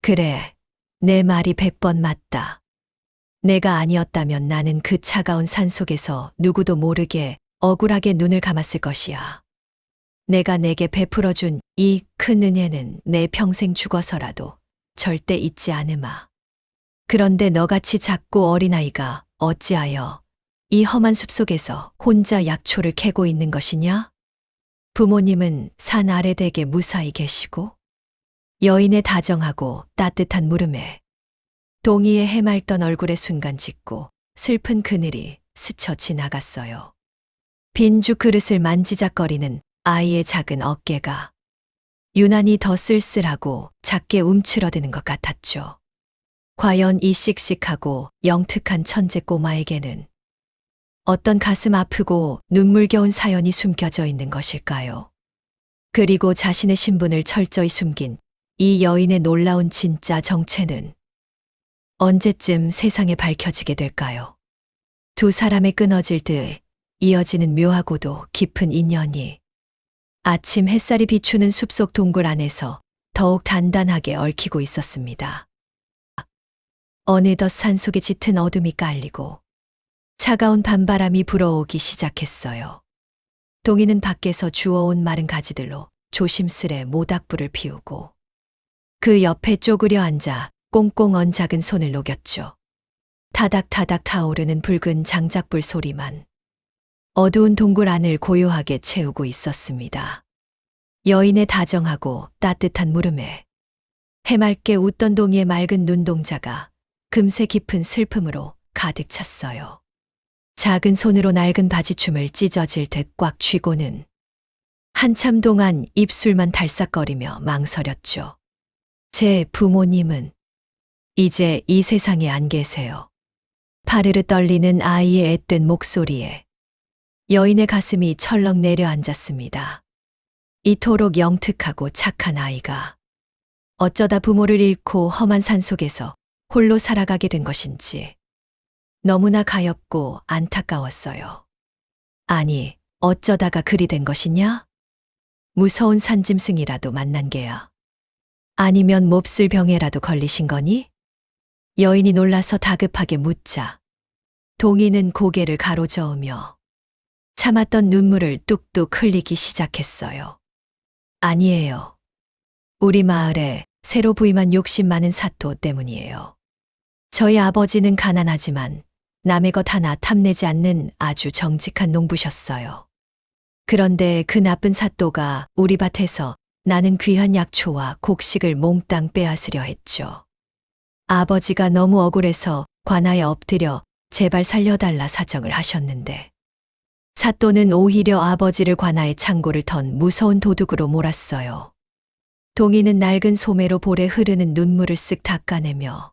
C: 그래, 내 말이 100번 맞다. 내가 아니었다면 나는 그 차가운 산속에서 누구도 모르게 억울하게 눈을 감았을 것이야. 내가 내게 베풀어준 이 큰 은혜는 내 평생 죽어서라도 절대 잊지 않으마. 그런데 너같이 작고 어린아이가 어찌하여 이 험한 숲속에서 혼자 약초를 캐고 있는 것이냐? 부모님은 산 아래 댁에 무사히 계시고 여인의 다정하고 따뜻한 물음에 동이의 해맑던 얼굴에 순간 짓고 슬픈 그늘이 스쳐 지나갔어요. 빈죽 그릇을 만지작거리는 아이의 작은 어깨가 유난히 더 쓸쓸하고 작게 움츠러드는 것 같았죠. 과연 이 씩씩하고 영특한 천재 꼬마에게는 어떤 가슴 아프고 눈물겨운 사연이 숨겨져 있는 것일까요? 그리고 자신의 신분을 철저히 숨긴 이 여인의 놀라운 진짜 정체는 언제쯤 세상에 밝혀지게 될까요? 두 사람의 끊어질 듯 이어지는 묘하고도 깊은 인연이 아침 햇살이 비추는 숲속 동굴 안에서 더욱 단단하게 얽히고 있었습니다. 어느덧 산속에 짙은 어둠이 깔리고 차가운 밤바람이 불어오기 시작했어요. 동이는 밖에서 주워온 마른 가지들로 조심스레 모닥불을 피우고 그 옆에 쪼그려 앉아 꽁꽁 언 작은 손을 녹였죠. 타닥타닥 타오르는 붉은 장작불 소리만 어두운 동굴 안을 고요하게 채우고 있었습니다. 여인의 다정하고 따뜻한 물음에 해맑게 웃던 동이의 맑은 눈동자가 금세 깊은 슬픔으로 가득 찼어요. 작은 손으로 낡은 바지춤을 찢어질 듯 꽉 쥐고는 한참 동안 입술만 달싹거리며 망설였죠. 제 부모님은 이제 이 세상에 안 계세요. 파르르 떨리는 아이의 앳된 목소리에 여인의 가슴이 철렁 내려앉았습니다. 이토록 영특하고 착한 아이가 어쩌다 부모를 잃고 험한 산속에서 홀로 살아가게 된 것인지 너무나 가엾고 안타까웠어요. 아니, 어쩌다가 그리 된 것이냐? 무서운 산짐승이라도 만난 게야. 아니면 몹쓸 병에라도 걸리신 거니? 여인이 놀라서 다급하게 묻자 동희는 고개를 가로저으며 참았던 눈물을 뚝뚝 흘리기 시작했어요. 아니에요. 우리 마을에 새로 부임한 욕심 많은 사또 때문이에요. 저희 아버지는 가난하지만 남의 것 하나 탐내지 않는 아주 정직한 농부셨어요. 그런데 그 나쁜 사또가 우리 밭에서 나는 귀한 약초와 곡식을 몽땅 빼앗으려 했죠. 아버지가 너무 억울해서 관아에 엎드려 제발 살려달라 사정을 하셨는데 사또는 오히려 아버지를 관아의 창고를 턴 무서운 도둑으로 몰았어요. 동희는 낡은 소매로 볼에 흐르는 눈물을 쓱 닦아내며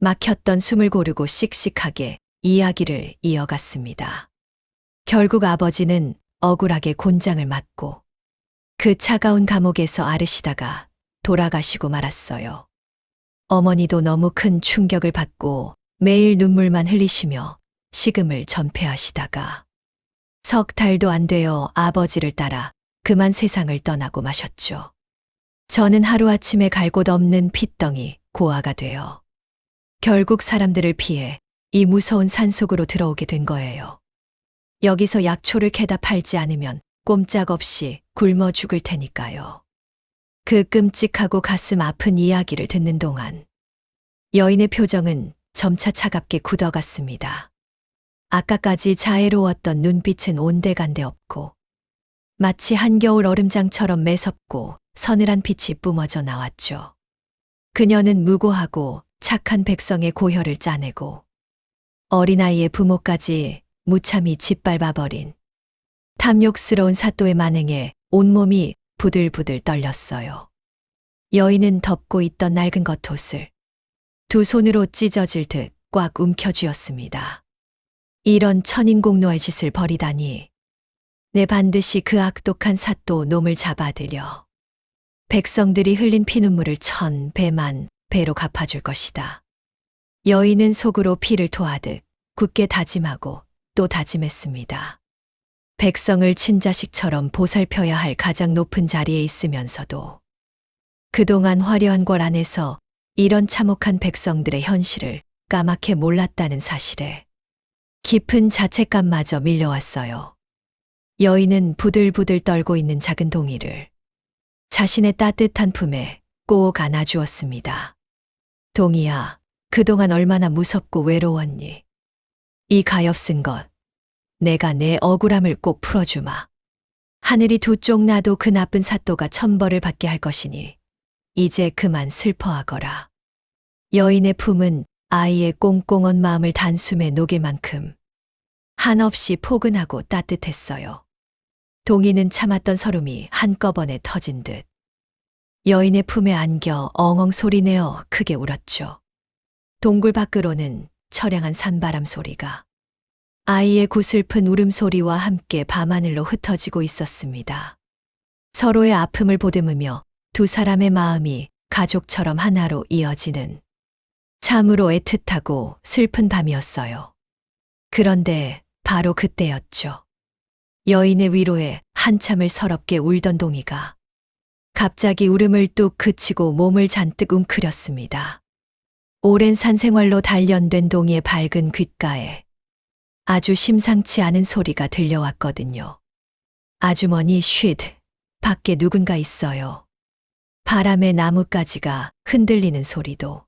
C: 막혔던 숨을 고르고 씩씩하게 이야기를 이어갔습니다. 결국 아버지는 억울하게 곤장을 맞고 그 차가운 감옥에서 앓으시다가 돌아가시고 말았어요. 어머니도 너무 큰 충격을 받고 매일 눈물만 흘리시며 식음을 전폐하시다가 석 달도 안 되어 아버지를 따라 그만 세상을 떠나고 마셨죠. 저는 하루아침에 갈 곳 없는 핏덩이 고아가 되어 결국 사람들을 피해 이 무서운 산속으로 들어오게 된 거예요. 여기서 약초를 캐다 팔지 않으면 꼼짝없이 굶어 죽을 테니까요. 그 끔찍하고 가슴 아픈 이야기를 듣는 동안 여인의 표정은 점차 차갑게 굳어갔습니다. 아까까지 자애로웠던 눈빛은 온데간데 없고 마치 한겨울 얼음장처럼 매섭고 서늘한 빛이 뿜어져 나왔죠. 그녀는 무고하고 착한 백성의 고혈을 짜내고 어린아이의 부모까지 무참히 짓밟아버린 탐욕스러운 사또의 만행에 온몸이 부들부들 떨렸어요. 여인은 덮고 있던 낡은 겉옷을 두 손으로 찢어질 듯 꽉 움켜쥐었습니다. 이런 천인공노할 짓을 벌이다니. 내 반드시 그 악독한 사또 놈을 잡아들여 백성들이 흘린 피눈물을 1000배만 배로 갚아줄 것이다. 여인은 속으로 피를 토하듯 굳게 다짐하고 또 다짐했습니다. 백성을 친자식처럼 보살펴야 할 가장 높은 자리에 있으면서도 그동안 화려한 궐 안에서 이런 참혹한 백성들의 현실을 까맣게 몰랐다는 사실에 깊은 자책감마저 밀려왔어요. 여인은 부들부들 떨고 있는 작은 동이를 자신의 따뜻한 품에 꼭 안아주었습니다. 동이야, 그동안 얼마나 무섭고 외로웠니? 이 가엾은 것, 내가 내 억울함을 꼭 풀어주마. 하늘이 두 쪽 나도 그 나쁜 사또가 천벌을 받게 할 것이니 이제 그만 슬퍼하거라. 여인의 품은 아이의 꽁꽁한 마음을 단숨에 녹일 만큼 한없이 포근하고 따뜻했어요. 동이는 참았던 서름이 한꺼번에 터진 듯 여인의 품에 안겨 엉엉 소리내어 크게 울었죠. 동굴 밖으로는 처량한 산바람 소리가 아이의 구슬픈 울음소리와 함께 밤하늘로 흩어지고 있었습니다. 서로의 아픔을 보듬으며 두 사람의 마음이 가족처럼 하나로 이어지는 참으로 애틋하고 슬픈 밤이었어요. 그런데 바로 그때였죠. 여인의 위로에 한참을 서럽게 울던 동이가 갑자기 울음을 뚝 그치고 몸을 잔뜩 웅크렸습니다. 오랜 산생활로 단련된 동이의 밝은 귓가에 아주 심상치 않은 소리가 들려왔거든요. 아주머니 쉿, 밖에 누군가 있어요. 바람에 나뭇가지가 흔들리는 소리도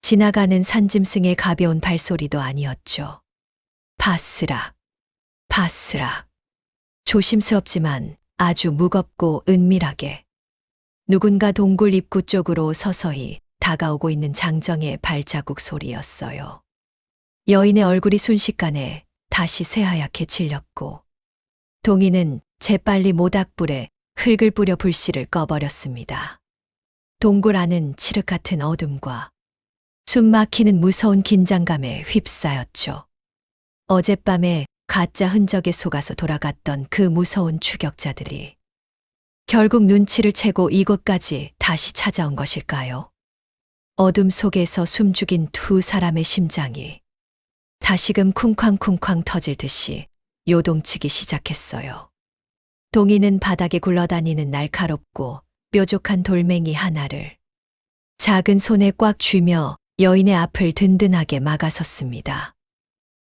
C: 지나가는 산짐승의 가벼운 발소리도 아니었죠. 바스락, 바스락. 조심스럽지만 아주 무겁고 은밀하게 누군가 동굴 입구 쪽으로 서서히 다가오고 있는 장정의 발자국 소리였어요. 여인의 얼굴이 순식간에 다시 새하얗게 질렸고 동이는 재빨리 모닥불에 흙을 뿌려 불씨를 꺼버렸습니다. 동굴 안은 칠흑 같은 어둠과 숨막히는 무서운 긴장감에 휩싸였죠. 어젯밤에 가짜 흔적에 속아서 돌아갔던 그 무서운 추격자들이 결국 눈치를 채고 이곳까지 다시 찾아온 것일까요? 어둠 속에서 숨죽인 두 사람의 심장이 다시금 쿵쾅쿵쾅 터질 듯이 요동치기 시작했어요. 동이는 바닥에 굴러다니는 날카롭고 뾰족한 돌멩이 하나를 작은 손에 꽉 쥐며 여인의 앞을 든든하게 막아섰습니다.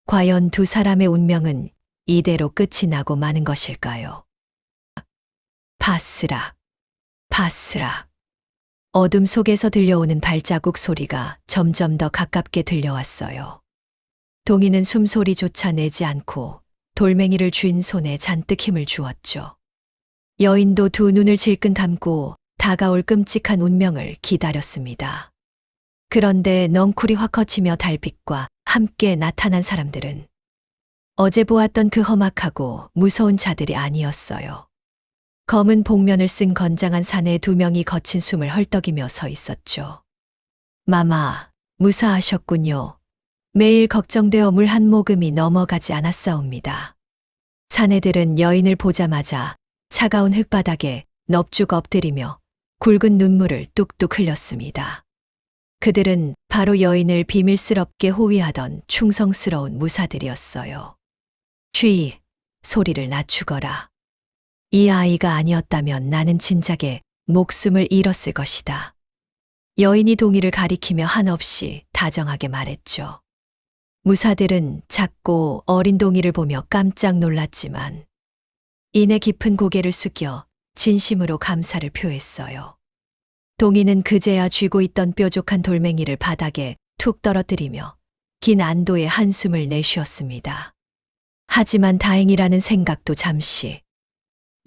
C: 과연 두 사람의 운명은 이대로 끝이 나고 마는 것일까요? 바스락, 바스락. 어둠 속에서 들려오는 발자국 소리가 점점 더 가깝게 들려왔어요. 동이는 숨소리조차 내지 않고 돌멩이를 쥔 손에 잔뜩 힘을 주었죠. 여인도 두 눈을 질끈 감고 다가올 끔찍한 운명을 기다렸습니다. 그런데 넝쿨이 확 걷히며 달빛과 함께 나타난 사람들은 어제 보았던 그 험악하고 무서운 자들이 아니었어요. 검은 복면을 쓴 건장한 사내 두 명이 거친 숨을 헐떡이며 서 있었죠. 마마, 무사하셨군요. 매일 걱정되어 물 한 모금이 넘어가지 않았사옵니다. 사내들은 여인을 보자마자 차가운 흙바닥에 넙죽 엎드리며 굵은 눈물을 뚝뚝 흘렸습니다. 그들은 바로 여인을 비밀스럽게 호위하던 충성스러운 무사들이었어요. 쉬, 소리를 낮추거라. 이 아이가 아니었다면 나는 진작에 목숨을 잃었을 것이다. 여인이 동이를 가리키며 한없이 다정하게 말했죠. 무사들은 작고 어린 동이를 보며 깜짝 놀랐지만 이내 깊은 고개를 숙여 진심으로 감사를 표했어요. 동이는 그제야 쥐고 있던 뾰족한 돌멩이를 바닥에 툭 떨어뜨리며 긴 안도의 한숨을 내쉬었습니다. 하지만 다행이라는 생각도 잠시.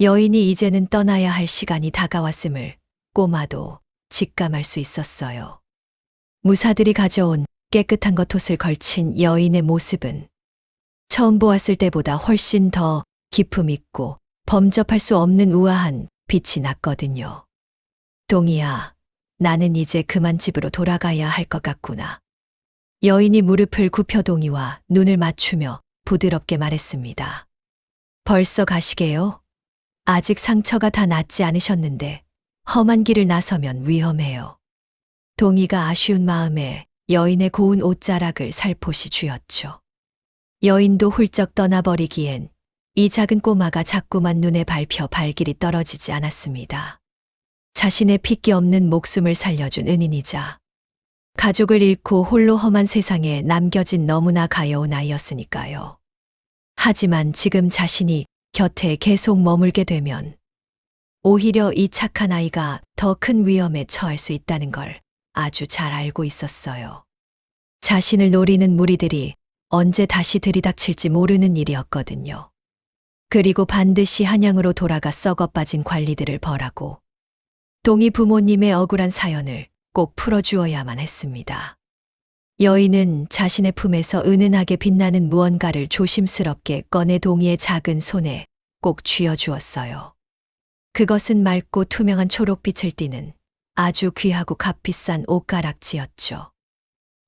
C: 여인이 이제는 떠나야 할 시간이 다가왔음을 꼬마도 직감할 수 있었어요. 무사들이 가져온 깨끗한 겉옷을 걸친 여인의 모습은 처음 보았을 때보다 훨씬 더 기품 있고 범접할 수 없는 우아한 빛이 났거든요. 동이야, 나는 이제 그만 집으로 돌아가야 할 것 같구나. 여인이 무릎을 굽혀 동이와 눈을 맞추며 부드럽게 말했습니다. 벌써 가시게요? 아직 상처가 다 낫지 않으셨는데 험한 길을 나서면 위험해요. 동이가 아쉬운 마음에 여인의 고운 옷자락을 살포시 쥐었죠. 여인도 훌쩍 떠나버리기엔 이 작은 꼬마가 자꾸만 눈에 밟혀 발길이 떨어지지 않았습니다. 자신의 핏기 없는 목숨을 살려준 은인이자 가족을 잃고 홀로 험한 세상에 남겨진 너무나 가여운 아이였으니까요. 하지만 지금 자신이 곁에 계속 머물게 되면 오히려 이 착한 아이가 더 큰 위험에 처할 수 있다는 걸 아주 잘 알고 있었어요. 자신을 노리는 무리들이 언제 다시 들이닥칠지 모르는 일이었거든요. 그리고 반드시 한양으로 돌아가 썩어빠진 관리들을 벌하고 동이 부모님의 억울한 사연을 꼭 풀어주어야만 했습니다. 여인은 자신의 품에서 은은하게 빛나는 무언가를 조심스럽게 꺼내 동이의 작은 손에 꼭 쥐어주었어요. 그것은 맑고 투명한 초록빛을 띠는 아주 귀하고 값비싼 옷가락지였죠.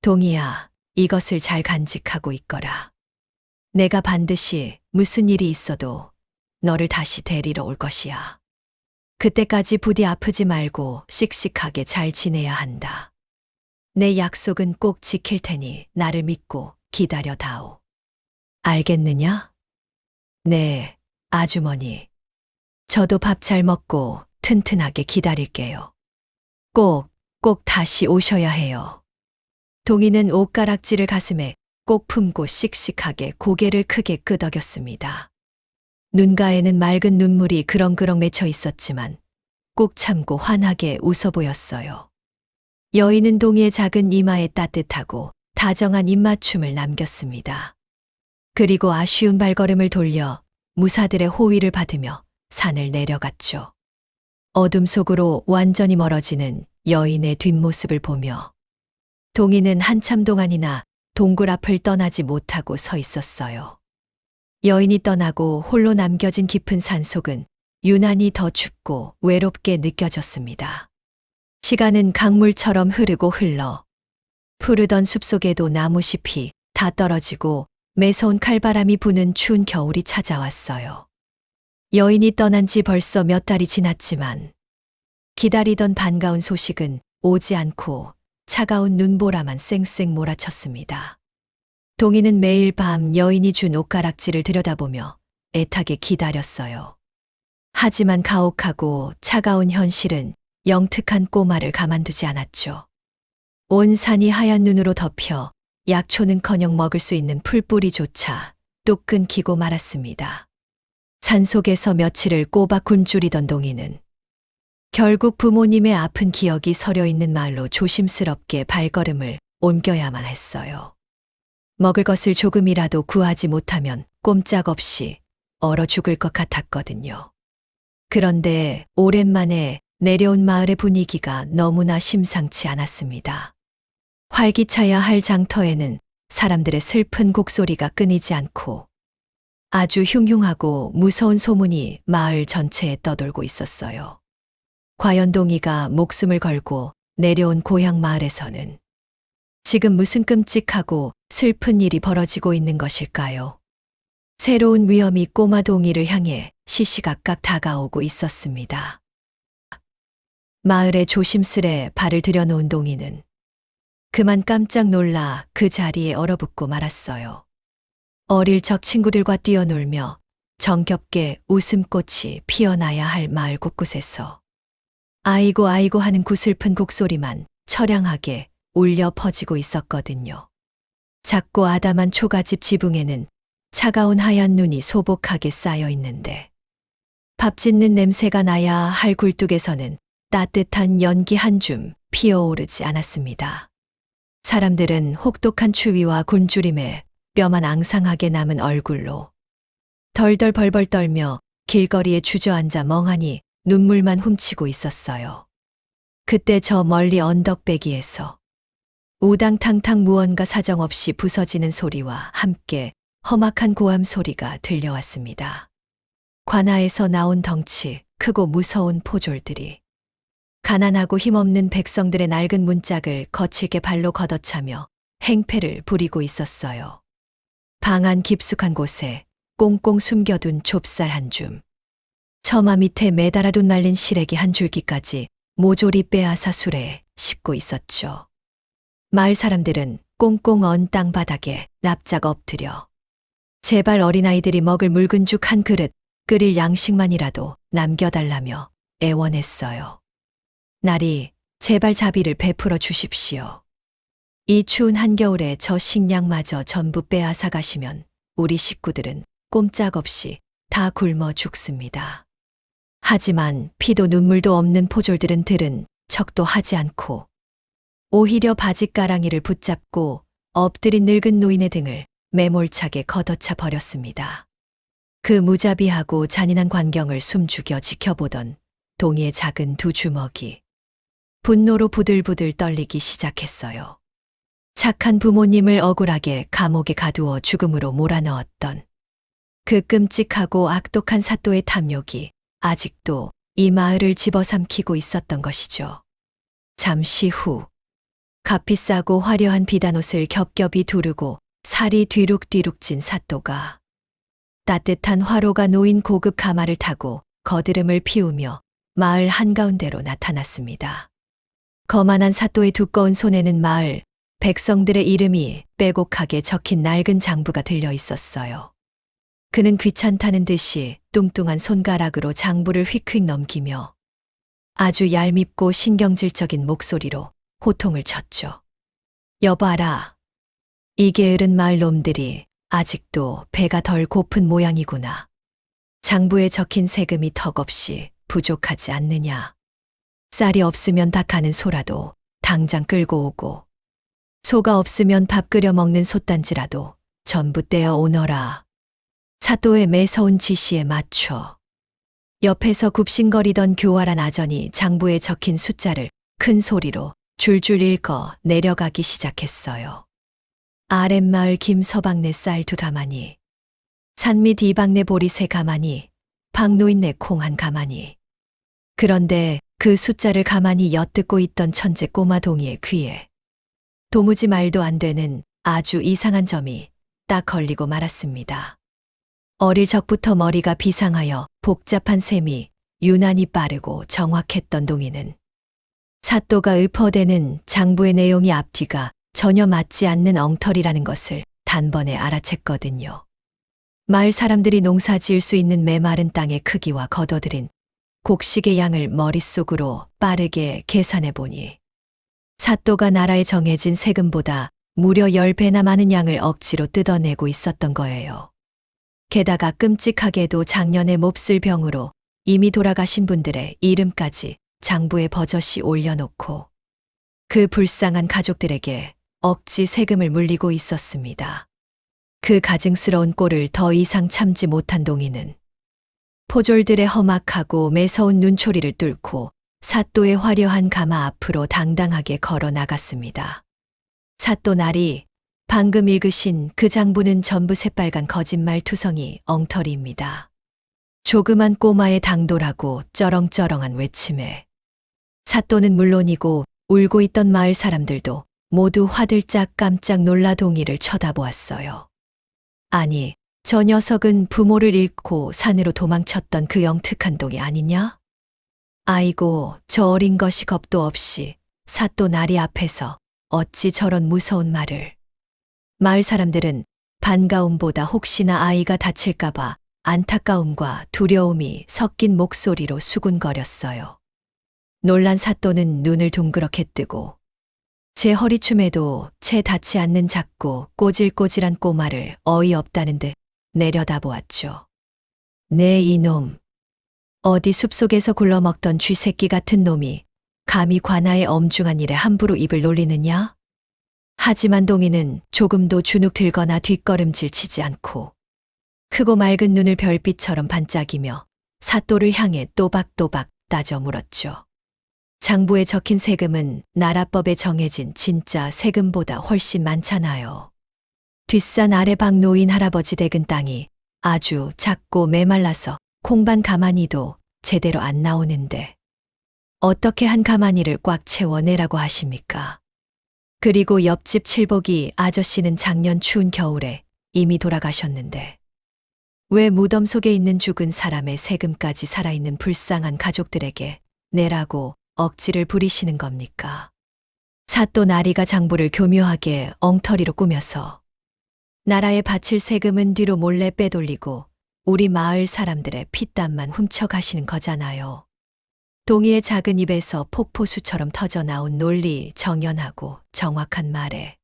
C: 동이야, 이것을 잘 간직하고 있거라. 내가 반드시 무슨 일이 있어도 너를 다시 데리러 올 것이야. 그때까지 부디 아프지 말고 씩씩하게 잘 지내야 한다. 내 약속은 꼭 지킬 테니 나를 믿고 기다려 다오. 알겠느냐? 네, 아주머니. 저도 밥 잘 먹고 튼튼하게 기다릴게요. 꼭 다시 오셔야 해요. 동이는 옷가락지를 가슴에 꼭 품고 씩씩하게 고개를 크게 끄덕였습니다. 눈가에는 맑은 눈물이 그렁그렁 맺혀 있었지만 꾹 참고 환하게 웃어 보였어요. 여인은 동이의 작은 이마에 따뜻하고 다정한 입맞춤을 남겼습니다. 그리고 아쉬운 발걸음을 돌려 무사들의 호위를 받으며 산을 내려갔죠. 어둠 속으로 완전히 멀어지는 여인의 뒷모습을 보며 동이는 한참 동안이나 동굴 앞을 떠나지 못하고 서 있었어요. 여인이 떠나고 홀로 남겨진 깊은 산속은 유난히 더 춥고 외롭게 느껴졌습니다. 시간은 강물처럼 흐르고 흘러 푸르던 숲속에도 나무잎이 다 떨어지고 매서운 칼바람이 부는 추운 겨울이 찾아왔어요. 여인이 떠난 지 벌써 몇 달이 지났지만 기다리던 반가운 소식은 오지 않고 차가운 눈보라만 쌩쌩 몰아쳤습니다. 동이는 매일 밤 여인이 준 옷가락지를 들여다보며 애타게 기다렸어요. 하지만 가혹하고 차가운 현실은 영특한 꼬마를 가만두지 않았죠. 온 산이 하얀 눈으로 덮여 약초는커녕 먹을 수 있는 풀뿌리조차 뚝 끊기고 말았습니다. 산속에서 며칠을 꼬박 굶주리던 동이는 결국 부모님의 아픈 기억이 서려 있는 마을로 조심스럽게 발걸음을 옮겨야만 했어요. 먹을 것을 조금이라도 구하지 못하면 꼼짝없이 얼어 죽을 것 같았거든요. 그런데 오랜만에 내려온 마을의 분위기가 너무나 심상치 않았습니다. 활기차야 할 장터에는 사람들의 슬픈 곡소리가 끊이지 않고 아주 흉흉하고 무서운 소문이 마을 전체에 떠돌고 있었어요. 과연 동이가 목숨을 걸고 내려온 고향 마을에서는 지금 무슨 끔찍하고 슬픈 일이 벌어지고 있는 것일까요? 새로운 위험이 꼬마 동이를 향해 시시각각 다가오고 있었습니다. 마을에 조심스레 발을 들여놓은 동이는 그만 깜짝 놀라 그 자리에 얼어붙고 말았어요. 어릴 적 친구들과 뛰어놀며 정겹게 웃음꽃이 피어나야 할 마을 곳곳에서 아이고 아이고 하는 구슬픈 곡소리만 처량하게 울려 퍼지고 있었거든요. 작고 아담한 초가집 지붕에는 차가운 하얀 눈이 소복하게 쌓여 있는데 밥 짓는 냄새가 나야 할 굴뚝에서는 따뜻한 연기 한 줌 피어오르지 않았습니다. 사람들은 혹독한 추위와 굶주림에 뼈만 앙상하게 남은 얼굴로 덜덜 벌벌 떨며 길거리에 주저앉아 멍하니 눈물만 훔치고 있었어요. 그때 저 멀리 언덕배기에서 우당탕탕 무언가 사정없이 부서지는 소리와 함께 험악한 고함 소리가 들려왔습니다. 관아에서 나온 덩치 크고 무서운 포졸들이 가난하고 힘없는 백성들의 낡은 문짝을 거칠게 발로 걷어차며 행패를 부리고 있었어요. 방 안 깊숙한 곳에 꽁꽁 숨겨둔 좁쌀 한 줌, 처마 밑에 매달아둔 날린 시래기 한 줄기까지 모조리 빼앗아 술에 싣고 있었죠. 마을 사람들은 꽁꽁 언 땅바닥에 납작 엎드려 제발 어린아이들이 먹을 묽은 죽 한 그릇 끓일 양식만이라도 남겨달라며 애원했어요. 날이 제발 자비를 베풀어 주십시오. 이 추운 한겨울에 저 식량마저 전부 빼앗아 가시면 우리 식구들은 꼼짝없이 다 굶어 죽습니다. 하지만 피도 눈물도 없는 포졸들은 들은 척도 하지 않고 오히려 바짓가랑이를 붙잡고 엎드린 늙은 노인의 등을 매몰차게 걷어차 버렸습니다. 그 무자비하고 잔인한 광경을 숨죽여 지켜보던 동이의 작은 두 주먹이 분노로 부들부들 떨리기 시작했어요. 착한 부모님을 억울하게 감옥에 가두어 죽음으로 몰아넣었던 그 끔찍하고 악독한 사또의 탐욕이 아직도 이 마을을 집어삼키고 있었던 것이죠. 잠시 후 값비싸고 화려한 비단옷을 겹겹이 두르고 살이 뒤룩뒤룩 찐 사또가 따뜻한 화로가 놓인 고급 가마를 타고 거드름을 피우며 마을 한가운데로 나타났습니다. 거만한 사또의 두꺼운 손에는 마을 백성들의 이름이 빼곡하게 적힌 낡은 장부가 들려 있었어요. 그는 귀찮다는 듯이 뚱뚱한 손가락으로 장부를 휙휙 넘기며 아주 얄밉고 신경질적인 목소리로 호통을 쳤죠. 여봐라. 이 게으른 마을 놈들이 아직도 배가 덜 고픈 모양이구나. 장부에 적힌 세금이 턱없이 부족하지 않느냐. 쌀이 없으면 닭 가는 소라도 당장 끌고 오고 소가 없으면 밥 끓여 먹는 솥단지라도 전부 떼어 오너라. 사또의 매서운 지시에 맞춰 옆에서 굽신거리던 교활한 아전이 장부에 적힌 숫자를 큰 소리로 줄줄 읽어 내려가기 시작했어요. 아랫마을 김서방네 쌀 두 가마니, 산밑 이방네 보리 세 가마니, 박노인네 콩 한 가마니. 그런데 그 숫자를 가만히 엿듣고 있던 천재 꼬마 동이의 귀에 도무지 말도 안 되는 아주 이상한 점이 딱 걸리고 말았습니다. 어릴 적부터 머리가 비상하여 복잡한 셈이 유난히 빠르고 정확했던 동이는 사또가 읊어대는 장부의 내용이 앞뒤가 전혀 맞지 않는 엉터리라는 것을 단번에 알아챘거든요. 마을 사람들이 농사 지을 수 있는 메마른 땅의 크기와 거둬들인 곡식의 양을 머릿속으로 빠르게 계산해 보니 사또가 나라에 정해진 세금보다 무려 10배나 많은 양을 억지로 뜯어내고 있었던 거예요. 게다가 끔찍하게도 작년에 몹쓸 병으로 이미 돌아가신 분들의 이름까지 장부에 버젓이 올려놓고 그 불쌍한 가족들에게 억지 세금을 물리고 있었습니다. 그 가증스러운 꼴을 더 이상 참지 못한 동이는 포졸들의 험악하고 매서운 눈초리를 뚫고 사또의 화려한 가마 앞으로 당당하게 걸어 나갔습니다. 사또 나리, 방금 읽으신 그 장부는 전부 새빨간 거짓말 투성이 엉터리입니다. 조그만 꼬마의 당돌하고 쩌렁쩌렁한 외침에 사또는 물론이고 울고 있던 마을 사람들도 모두 화들짝 깜짝 놀라 동이를 쳐다보았어요. 아니, 저 녀석은 부모를 잃고 산으로 도망쳤던 그 영특한 동이 아니냐? 아이고, 저 어린 것이 겁도 없이 사또 나리 앞에서 어찌 저런 무서운 말을. 마을 사람들은 반가움보다 혹시나 아이가 다칠까봐 안타까움과 두려움이 섞인 목소리로 수군거렸어요. 놀란 사또는 눈을 둥그렇게 뜨고 제 허리춤에도 채 닿지 않는 작고 꼬질꼬질한 꼬마를 어이없다는 듯 내려다보았죠. 네 이놈. 어디 숲속에서 굴러먹던 쥐새끼 같은 놈이 감히 관아의 엄중한 일에 함부로 입을 놀리느냐? 하지만 동이는 조금도 주눅 들거나 뒷걸음질 치지 않고 크고 맑은 눈을 별빛처럼 반짝이며 사또를 향해 또박또박 따져 물었죠. 장부에 적힌 세금은 나라법에 정해진 진짜 세금보다 훨씬 많잖아요. 뒷산 아래방 노인 할아버지 댁은 땅이 아주 작고 메말라서 콩반 가마니도 제대로 안 나오는데 어떻게 한 가마니를 꽉 채워내라고 하십니까? 그리고 옆집 칠복이 아저씨는 작년 추운 겨울에 이미 돌아가셨는데 왜 무덤 속에 있는 죽은 사람의 세금까지 살아있는 불쌍한 가족들에게 내라고 억지를 부리시는 겁니까? 사또 나리가 장부를 교묘하게 엉터리로 꾸며서 나라에 바칠 세금은 뒤로 몰래 빼돌리고 우리 마을 사람들의 피땀만 훔쳐가시는 거잖아요. 동이의 작은 입에서 폭포수처럼 터져나온 논리 정연하고 정확한 말에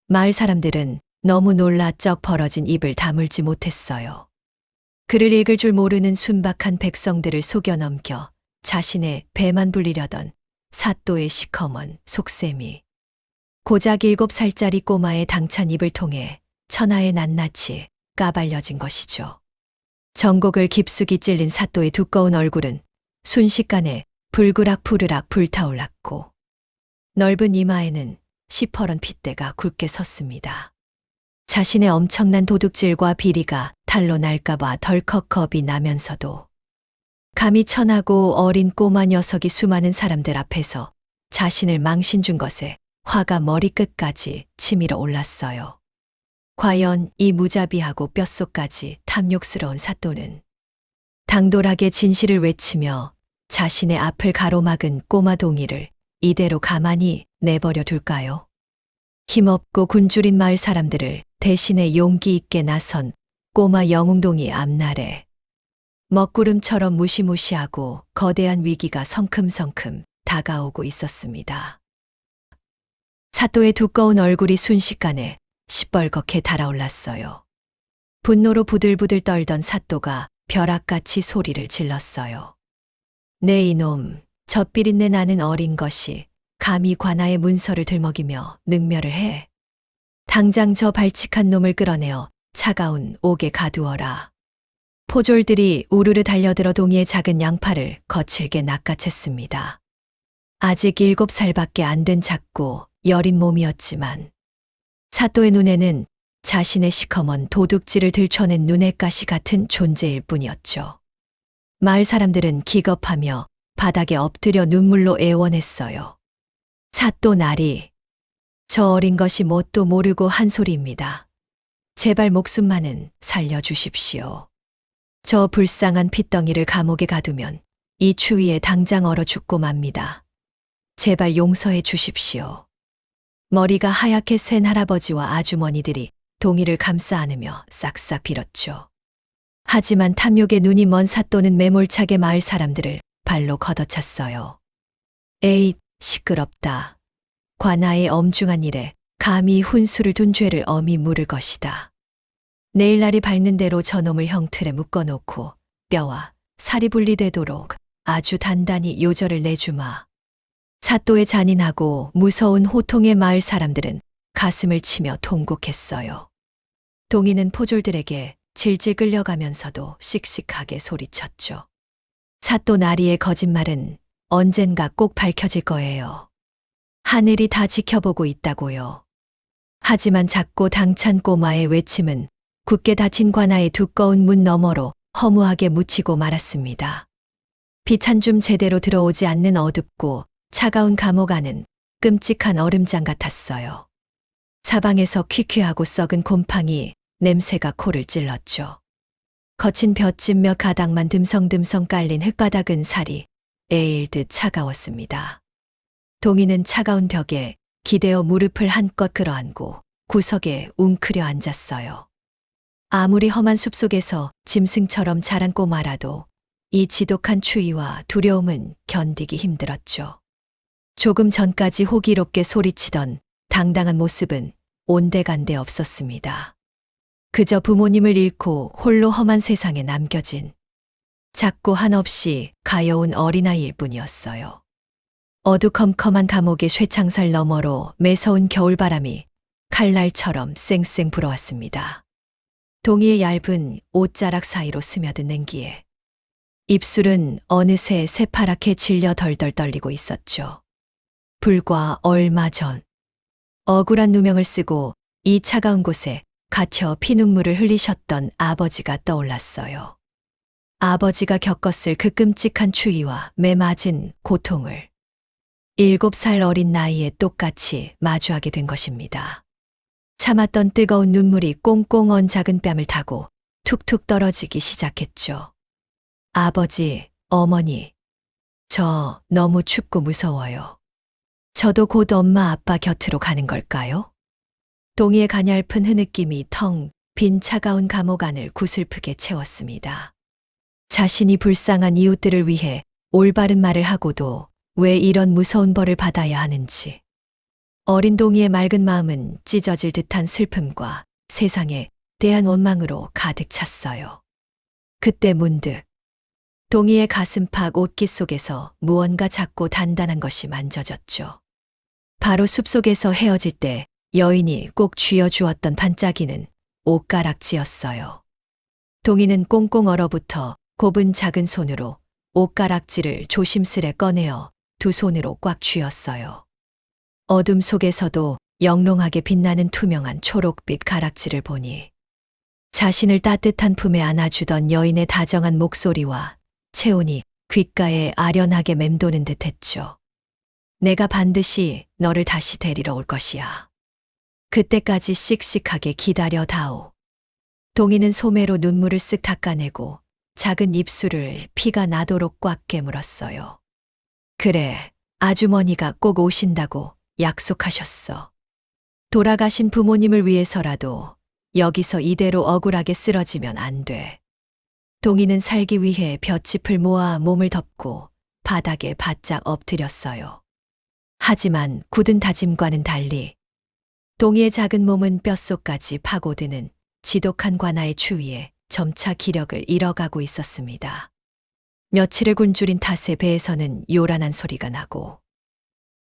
C: 마을 사람들은 너무 놀라 쩍 벌어진 입을 다물지 못했어요. 글을 읽을 줄 모르는 순박한 백성들을 속여 넘겨 자신의 배만 불리려던 사또의 시커먼 속셈이 고작 7살짜리 꼬마의 당찬 입을 통해 천하의 낱낱이 까발려진 것이죠. 전곡을 깊숙이 찔린 사또의 두꺼운 얼굴은 순식간에 불그락 불타올랐고 넓은 이마에는 시퍼런 핏대가 굵게 섰습니다. 자신의 엄청난 도둑질과 비리가 탈로 날까봐 덜컥 겁이 나면서도 감히 천하고 어린 꼬마 녀석이 수많은 사람들 앞에서 자신을 망신 준 것에 화가 머리끝까지 치밀어 올랐어요. 과연 이 무자비하고 뼛속까지 탐욕스러운 사또는 당돌하게 진실을 외치며 자신의 앞을 가로막은 꼬마 동이를 이대로 가만히 내버려 둘까요? 힘없고 굶주린 마을 사람들을 대신에 용기 있게 나선 꼬마 영웅동이 앞날에 먹구름처럼 무시무시하고 거대한 위기가 성큼성큼 다가오고 있었습니다. 사또의 두꺼운 얼굴이 순식간에 시뻘겋게 달아올랐어요. 분노로 부들부들 떨던 사또가 벼락같이 소리를 질렀어요. 네 이놈, 저 비린내 나는 어린 것이 감히 관아의 문서를 들먹이며 능멸을 해. 당장 저 발칙한 놈을 끌어내어 차가운 옥에 가두어라. 포졸들이 우르르 달려들어 동이의 작은 양팔을 거칠게 낚아챘습니다. 아직 7살밖에 안 된 작고 여린 몸이었지만 사또의 눈에는 자신의 시커먼 도둑질을 들춰낸 눈의 가시 같은 존재일 뿐이었죠. 마을 사람들은 기겁하며 바닥에 엎드려 눈물로 애원했어요. 사또 나리, 저 어린 것이 뭣도 모르고 한 소리입니다. 제발 목숨만은 살려주십시오. 저 불쌍한 핏덩이를 감옥에 가두면 이 추위에 당장 얼어 죽고 맙니다. 제발 용서해 주십시오. 머리가 하얗게 센 할아버지와 아주머니들이 동이를 감싸 안으며 싹싹 빌었죠. 하지만 탐욕에 눈이 먼 사또는 매몰차게 마을 사람들을 발로 걷어찼어요. 에잇, 시끄럽다. 관아의 엄중한 일에 감히 훈수를 둔 죄를 엄히 물을 것이다. 내일날이 밝는 대로 저놈을 형틀에 묶어놓고 뼈와 살이 분리되도록 아주 단단히 요절을 내주마. 사또의 잔인하고 무서운 호통에 마을 사람들은 가슴을 치며 통곡했어요. 동이는 포졸들에게 질질 끌려가면서도 씩씩하게 소리쳤죠. 사또 나리의 거짓말은 언젠가 꼭 밝혀질 거예요. 하늘이 다 지켜보고 있다고요. 하지만 작고 당찬 꼬마의 외침은 굳게 닫힌 관아의 두꺼운 문 너머로 허무하게 묻히고 말았습니다. 빛 한 줌 제대로 들어오지 않는 어둡고 차가운 감옥 안은 끔찍한 얼음장 같았어요. 사방에서 퀴퀴하고 썩은 곰팡이 냄새가 코를 찔렀죠. 거친 볏짚 몇 가닥만 듬성듬성 깔린 흙바닥은 살이 에일듯 차가웠습니다. 동이는 차가운 벽에 기대어 무릎을 한껏 끌어안고 구석에 웅크려 앉았어요. 아무리 험한 숲속에서 짐승처럼 자란 꼬마라도 이 지독한 추위와 두려움은 견디기 힘들었죠. 조금 전까지 호기롭게 소리치던 당당한 모습은 온데간데 없었습니다. 그저 부모님을 잃고 홀로 험한 세상에 남겨진 작고 한없이 가여운 어린아이일 뿐이었어요. 어두컴컴한 감옥의 쇠창살 너머로 매서운 겨울바람이 칼날처럼 쌩쌩 불어왔습니다. 동이의 얇은 옷자락 사이로 스며든 냉기에 입술은 어느새 새파랗게 질려 덜덜 떨리고 있었죠. 불과 얼마 전 억울한 누명을 쓰고 이 차가운 곳에 갇혀 피눈물을 흘리셨던 아버지가 떠올랐어요. 아버지가 겪었을 그 끔찍한 추위와 매맞은 고통을 7살 어린 나이에 똑같이 마주하게 된 것입니다. 참았던 뜨거운 눈물이 꽁꽁 언 작은 뺨을 타고 툭툭 떨어지기 시작했죠. 아버지, 어머니, 저 너무 춥고 무서워요. 저도 곧 엄마 아빠 곁으로 가는 걸까요? 동이의 가냘픈 흐느낌이 텅 빈 차가운 감옥 안을 구슬프게 채웠습니다. 자신이 불쌍한 이웃들을 위해 올바른 말을 하고도 왜 이런 무서운 벌을 받아야 하는지. 어린 동이의 맑은 마음은 찢어질 듯한 슬픔과 세상에 대한 원망으로 가득 찼어요. 그때 문득 동이의 가슴팍 옷깃 속에서 무언가 작고 단단한 것이 만져졌죠. 바로 숲속에서 헤어질 때 여인이 꼭 쥐어주었던 반짝이는 옷가락지였어요. 동이는 꽁꽁 얼어붙어 곱은 작은 손으로 옷가락지를 조심스레 꺼내어 두 손으로 꽉 쥐었어요. 어둠 속에서도 영롱하게 빛나는 투명한 초록빛 가락지를 보니 자신을 따뜻한 품에 안아주던 여인의 다정한 목소리와 체온이 귓가에 아련하게 맴도는 듯했죠. 내가 반드시 너를 다시 데리러 올 것이야. 그때까지 씩씩하게 기다려 다오. 동이는 소매로 눈물을 쓱 닦아내고 작은 입술을 피가 나도록 꽉 깨물었어요. 그래, 아주머니가 꼭 오신다고 약속하셨어. 돌아가신 부모님을 위해서라도 여기서 이대로 억울하게 쓰러지면 안 돼. 동이는 살기 위해 볏짚을 모아 몸을 덮고 바닥에 바짝 엎드렸어요. 하지만 굳은 다짐과는 달리 동이의 작은 몸은 뼛속까지 파고드는 지독한 관아의 추위에 점차 기력을 잃어가고 있었습니다. 며칠을 굶주린 탓에 배에서는 요란한 소리가 나고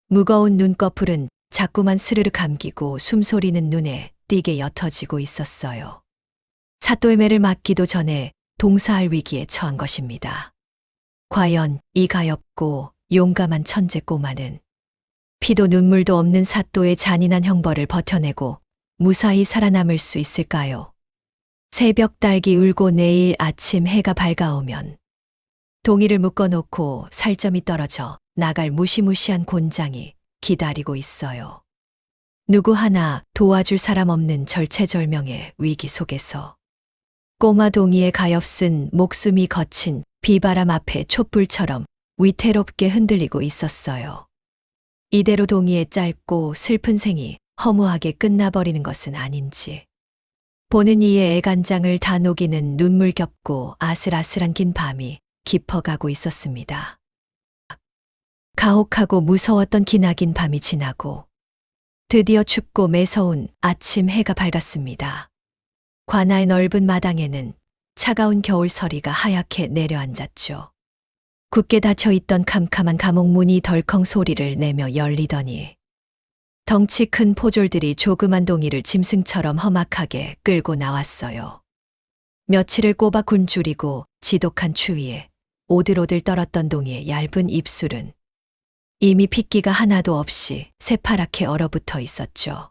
C: 무거운 눈꺼풀은 자꾸만 스르르 감기고 숨소리는 눈에 띄게 옅어지고 있었어요. 사또의 매를 맞기도 전에 동사할 위기에 처한 것입니다. 과연 이 가엾고 용감한 천재 꼬마는 피도 눈물도 없는 사또의 잔인한 형벌을 버텨내고 무사히 살아남을 수 있을까요? 새벽 딸기 울고 내일 아침 해가 밝아오면 동이를 묶어놓고 살점이 떨어져 나갈 무시무시한 곤장이 기다리고 있어요. 누구 하나 도와줄 사람 없는 절체절명의 위기 속에서 꼬마 동이의 가엾은 목숨이 거친 비바람 앞에 촛불처럼 위태롭게 흔들리고 있었어요. 이대로 동이의 짧고 슬픈 생이 허무하게 끝나버리는 것은 아닌지. 보는 이의 애간장을 다 녹이는 눈물겹고 아슬아슬한 긴 밤이 깊어가고 있었습니다. 가혹하고 무서웠던 기나긴 밤이 지나고 드디어 춥고 매서운 아침 해가 밝았습니다. 관아의 넓은 마당에는 차가운 겨울 서리가 하얗게 내려앉았죠. 굳게 닫혀있던 캄캄한 감옥 문이 덜컹 소리를 내며 열리더니 덩치 큰 포졸들이 조그만 동이를 짐승처럼 험악하게 끌고 나왔어요. 며칠을 꼬박 굶주리고 지독한 추위에 오들오들 떨었던 동이의 얇은 입술은 이미 핏기가 하나도 없이 새파랗게 얼어붙어 있었죠.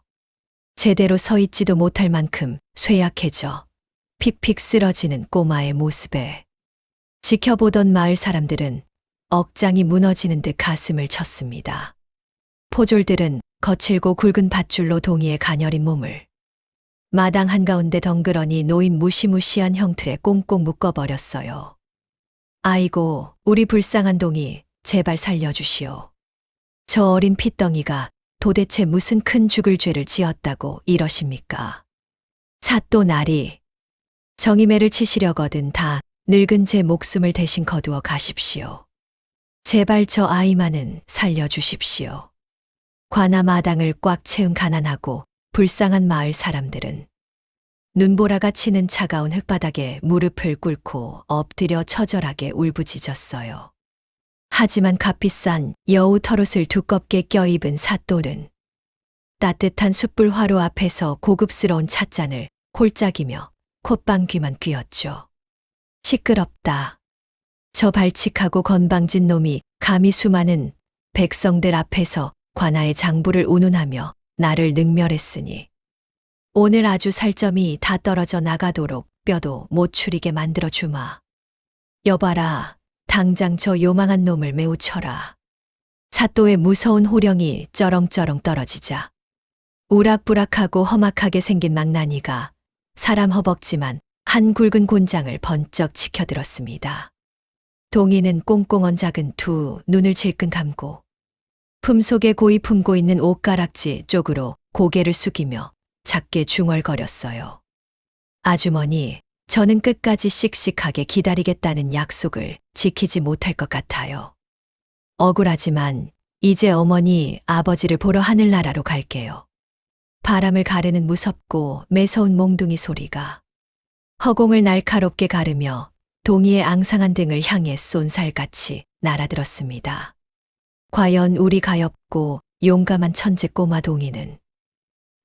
C: 제대로 서 있지도 못할 만큼 쇠약해져 픽픽 쓰러지는 꼬마의 모습에 지켜보던 마을 사람들은 억장이 무너지는 듯 가슴을 쳤습니다. 포졸들은 거칠고 굵은 밧줄로 동이의 가녀린 몸을 마당 한가운데 덩그러니 놓인 무시무시한 형틀에 꽁꽁 묶어버렸어요. 아이고, 우리 불쌍한 동이 제발 살려주시오. 저 어린 핏덩이가 도대체 무슨 큰 죽을 죄를 지었다고 이러십니까? 사또 나리, 정의매를 치시려거든 다 늙은 제 목숨을 대신 거두어 가십시오. 제발 저 아이만은 살려주십시오. 관아 마당을 꽉 채운 가난하고 불쌍한 마을 사람들은 눈보라가 치는 차가운 흙바닥에 무릎을 꿇고 엎드려 처절하게 울부짖었어요. 하지만 값비싼 여우 털옷을 두껍게 껴입은 사또는 따뜻한 숯불 화로 앞에서 고급스러운 찻잔을 홀짝이며 콧방귀만 뀌었죠. 시끄럽다. 저 발칙하고 건방진 놈이 감히 수많은 백성들 앞에서 관아의 장부를 운운하며 나를 능멸했으니 오늘 아주 살점이 다 떨어져 나가도록 뼈도 못 추리게 만들어 주마. 여봐라, 당장 저 요망한 놈을 매우 쳐라. 사또의 무서운 호령이 쩌렁쩌렁 떨어지자 우락부락하고 험악하게 생긴 망나니가 사람 허벅지만 한 굵은 곤장을 번쩍 치켜들었습니다. 동이는 꽁꽁 작은 두 눈을 질끈 감고 품속에 고이 품고 있는 옷가락지 쪽으로 고개를 숙이며 작게 중얼거렸어요. 아주머니, 저는 끝까지 씩씩하게 기다리겠다는 약속을 지키지 못할 것 같아요. 억울하지만 이제 어머니, 아버지를 보러 하늘나라로 갈게요. 바람을 가르는 무섭고 매서운 몽둥이 소리가 허공을 날카롭게 가르며 동이의 앙상한 등을 향해 쏜살같이 날아들었습니다. 과연 우리 가엾고 용감한 천재 꼬마 동이는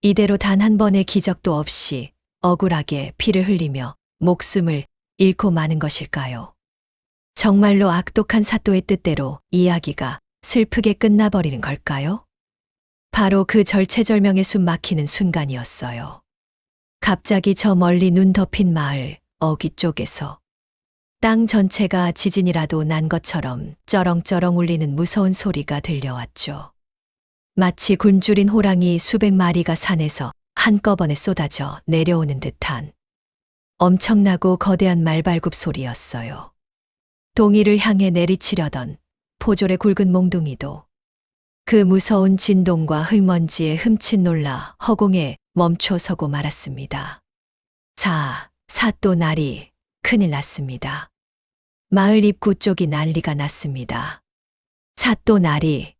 C: 이대로 단 한 번의 기적도 없이 억울하게 피를 흘리며 목숨을 잃고 마는 것일까요? 정말로 악독한 사또의 뜻대로 이야기가 슬프게 끝나버리는 걸까요? 바로 그 절체절명의 숨 막히는 순간이었어요. 갑자기 저 멀리 눈 덮인 마을 어귀 쪽에서 땅 전체가 지진이라도 난 것처럼 쩌렁쩌렁 울리는 무서운 소리가 들려왔죠. 마치 굶주린 호랑이 수백 마리가 산에서 한꺼번에 쏟아져 내려오는 듯한 엄청나고 거대한 말발굽 소리였어요. 동이를 향해 내리치려던 포졸의 굵은 몽둥이도 그 무서운 진동과 흙먼지에 흠칫 놀라 허공에 멈춰서고 말았습니다. 사또 나리, 큰일 났습니다. 마을 입구 쪽이 난리가 났습니다. 사또 나리,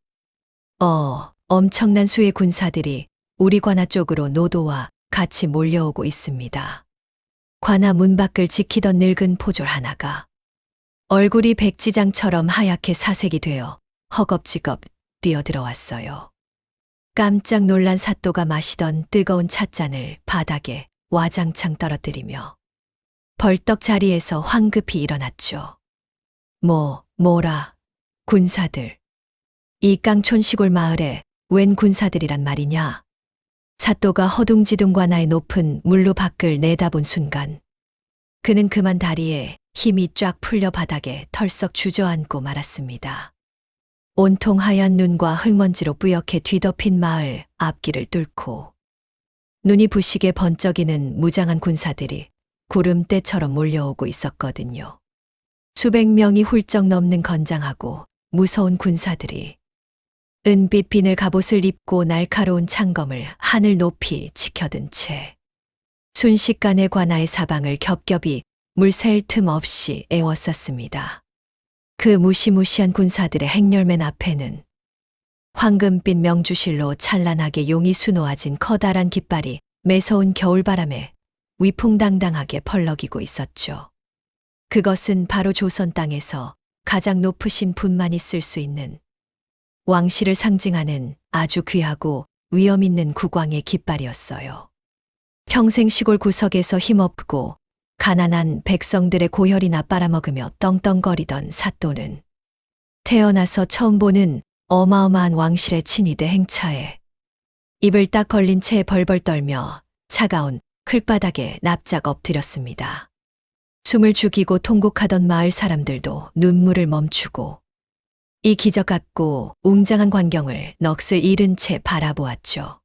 C: 엄청난 수의 군사들이 우리 관아 쪽으로 노도와 같이 몰려오고 있습니다. 관아 문 밖을 지키던 늙은 포졸 하나가 얼굴이 백지장처럼 하얗게 사색이 되어 허겁지겁 뛰어들어왔어요. 깜짝 놀란 사또가 마시던 뜨거운 찻잔을 바닥에 와장창 떨어뜨리며 벌떡 자리에서 황급히 일어났죠. 뭐라, 군사들. 이 깡촌 시골 마을에 웬 군사들이란 말이냐? 사또가 허둥지둥 관아의 높은 물로 밖을 내다본 순간 그는 그만 다리에 힘이 쫙 풀려 바닥에 털썩 주저앉고 말았습니다. 온통 하얀 눈과 흙먼지로 뿌옇게 뒤덮인 마을 앞길을 뚫고 눈이 부시게 번쩍이는 무장한 군사들이 구름대처럼 몰려오고 있었거든요. 수백 명이 훌쩍 넘는 건장하고 무서운 군사들이 은빛 비늘 갑옷을 입고 날카로운 창검을 하늘 높이 치켜든 채 순식간에 관아의 사방을 겹겹이 물샐 틈 없이 에워쌌습니다. 그 무시무시한 군사들의 행렬맨 앞에는 황금빛 명주실로 찬란하게 용이 수놓아진 커다란 깃발이 매서운 겨울바람에 위풍당당하게 펄럭이고 있었죠. 그것은 바로 조선 땅에서 가장 높으신 분만이 쓸 수 있는 왕실을 상징하는 아주 귀하고 위엄 있는 국왕의 깃발이었어요. 평생 시골 구석에서 힘없고 가난한 백성들의 고혈이나 빨아먹으며 떵떵거리던 사또는 태어나서 처음 보는 어마어마한 왕실의 친위대 행차에 입을 딱 벌린 채 벌벌 떨며 차가운 클바닥에 납작 엎드렸습니다. 숨을 죽이고 통곡하던 마을 사람들도 눈물을 멈추고 이 기적 같고 웅장한 광경을 넋을 잃은 채 바라보았죠.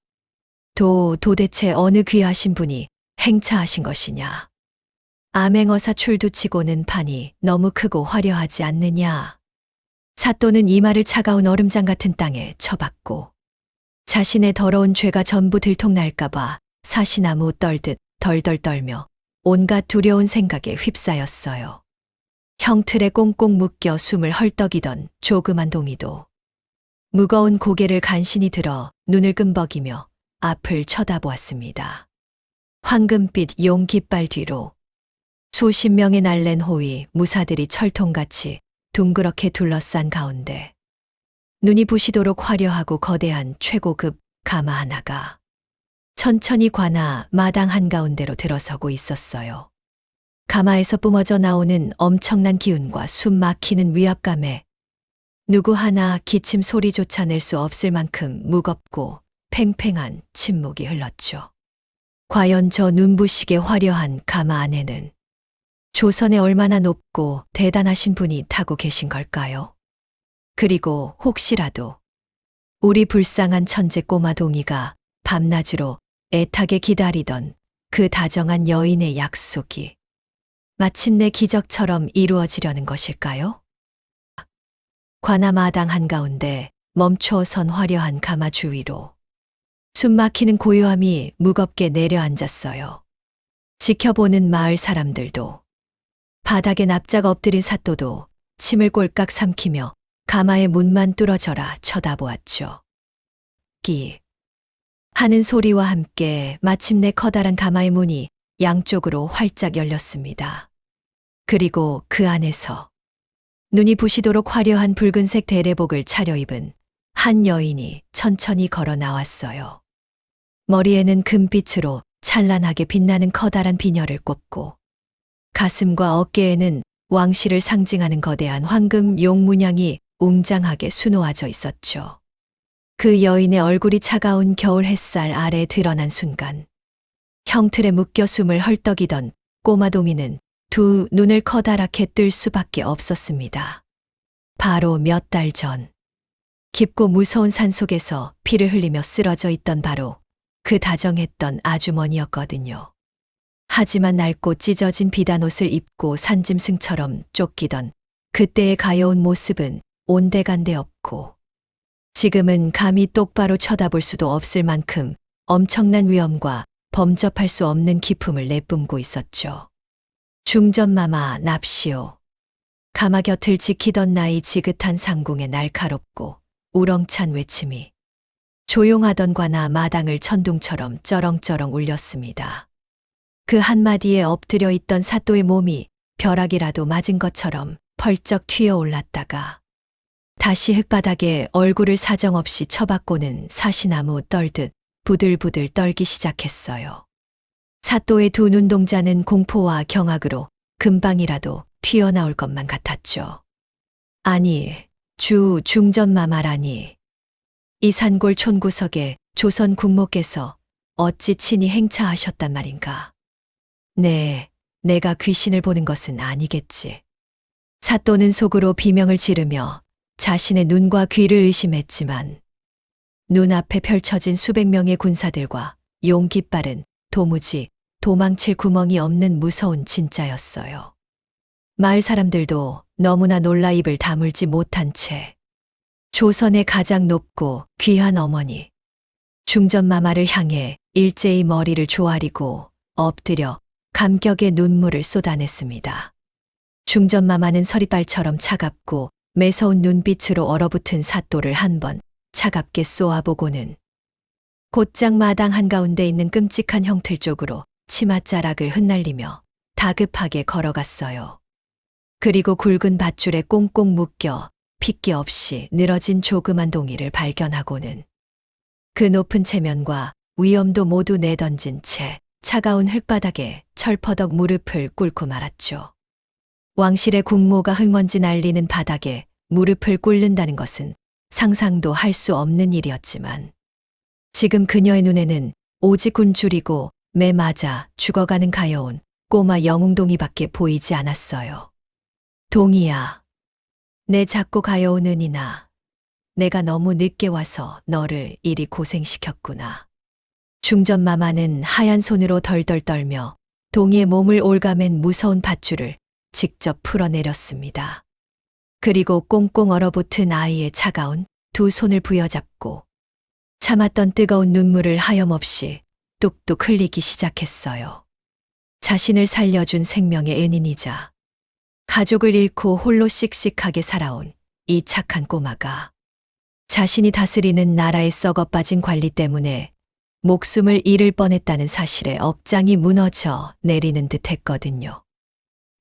C: 도대체 어느 귀하신 분이 행차하신 것이냐. 암행어사 출두치고는 판이 너무 크고 화려하지 않느냐. 사또는 이 말을 차가운 얼음장 같은 땅에 쳐박고 자신의 더러운 죄가 전부 들통날까봐 사시나무 떨듯 덜덜 떨며 온갖 두려운 생각에 휩싸였어요. 형틀에 꽁꽁 묶여 숨을 헐떡이던 조그만 동이도 무거운 고개를 간신히 들어 눈을 끔벅이며 앞을 쳐다보았습니다. 황금빛 용 깃발 뒤로 수십 명의 날랜 호위 무사들이 철통같이 둥그렇게 둘러싼 가운데 눈이 부시도록 화려하고 거대한 최고급 가마 하나가 천천히 관아 마당 한가운데로 들어서고 있었어요. 가마에서 뿜어져 나오는 엄청난 기운과 숨 막히는 위압감에 누구 하나 기침 소리조차 낼 수 없을 만큼 무겁고 팽팽한 침묵이 흘렀죠. 과연 저 눈부시게 화려한 가마 안에는 조선에 얼마나 높고 대단하신 분이 타고 계신 걸까요? 그리고 혹시라도 우리 불쌍한 천재 꼬마 동이가 밤낮으로 애타게 기다리던 그 다정한 여인의 약속이 마침내 기적처럼 이루어지려는 것일까요? 관아 마당 한가운데 멈춰 선 화려한 가마 주위로 숨 막히는 고요함이 무겁게 내려앉았어요. 지켜보는 마을 사람들도 바닥에 납작 엎드린 사또도 침을 꼴깍 삼키며 가마의 문만 뚫어져라 쳐다보았죠. 끼 하는 소리와 함께 마침내 커다란 가마의 문이 양쪽으로 활짝 열렸습니다. 그리고 그 안에서 눈이 부시도록 화려한 붉은색 대례복을 차려입은 한 여인이 천천히 걸어 나왔어요. 머리에는 금빛으로 찬란하게 빛나는 커다란 비녀를 꽂고 가슴과 어깨에는 왕실을 상징하는 거대한 황금 용 문양이 웅장하게 수놓아져 있었죠. 그 여인의 얼굴이 차가운 겨울 햇살 아래 드러난 순간 형틀에 묶여 숨을 헐떡이던 꼬마 동이는 두 눈을 커다랗게 뜰 수밖에 없었습니다. 바로 몇 달 전 깊고 무서운 산속에서 피를 흘리며 쓰러져 있던 바로 그 다정했던 아주머니였거든요. 하지만 낡고 찢어진 비단옷을 입고 산짐승처럼 쫓기던 그때의 가여운 모습은 온데간데 없고 지금은 감히 똑바로 쳐다볼 수도 없을 만큼 엄청난 위엄과 범접할 수 없는 기품을 내뿜고 있었죠. 중전마마 납시오. 가마 곁을 지키던 나이 지긋한 상궁의 날카롭고 우렁찬 외침이 조용하던 관아 마당을 천둥처럼 쩌렁쩌렁 울렸습니다. 그 한마디에 엎드려 있던 사또의 몸이 벼락이라도 맞은 것처럼 펄쩍 튀어 올랐다가 다시 흙바닥에 얼굴을 사정없이 쳐박고는 사시나무 떨듯 부들부들 떨기 시작했어요. 사또의 두 눈동자는 공포와 경악으로 금방이라도 튀어나올 것만 같았죠. 아니, 중전마마라니. 이 산골 촌구석에 조선 국모께서 어찌 친히 행차하셨단 말인가. 네, 내가 귀신을 보는 것은 아니겠지. 사또는 속으로 비명을 지르며 자신의 눈과 귀를 의심했지만 눈앞에 펼쳐진 수백 명의 군사들과 용 깃발은 도무지 도망칠 구멍이 없는 무서운 진짜였어요. 마을 사람들도 너무나 놀라 입을 다물지 못한 채 조선의 가장 높고 귀한 어머니 중전마마를 향해 일제히 머리를 조아리고 엎드려 감격의 눈물을 쏟아냈습니다. 중전마마는 서리발처럼 차갑고 매서운 눈빛으로 얼어붙은 사또를 한 번 차갑게 쏘아보고는 곧장 마당 한가운데 있는 끔찍한 형틀 쪽으로 치맛자락을 흩날리며 다급하게 걸어갔어요. 그리고 굵은 밧줄에 꽁꽁 묶여 핏기 없이 늘어진 조그만 동이를 발견하고는 그 높은 체면과 위엄도 모두 내던진 채 차가운 흙바닥에 철퍼덕 무릎을 꿇고 말았죠. 왕실의 국모가 흙먼지 날리는 바닥에 무릎을 꿇는다는 것은 상상도 할 수 없는 일이었지만 지금 그녀의 눈에는 오직 굶주리고 매 맞아 죽어가는 가여운 꼬마 영웅동이밖에 보이지 않았어요. 동이야, 내 작고 가여운 은이나, 내가 너무 늦게 와서 너를 이리 고생시켰구나. 중전마마는 하얀 손으로 덜덜 떨며 동이의 몸을 올가맨 무서운 밧줄을 직접 풀어내렸습니다. 그리고 꽁꽁 얼어붙은 아이의 차가운 두 손을 부여잡고 참았던 뜨거운 눈물을 하염없이 뚝뚝 흘리기 시작했어요. 자신을 살려준 생명의 은인이자 가족을 잃고 홀로 씩씩하게 살아온 이 착한 꼬마가 자신이 다스리는 나라의 썩어빠진 관리 때문에 목숨을 잃을 뻔했다는 사실에 억장이 무너져 내리는 듯 했거든요.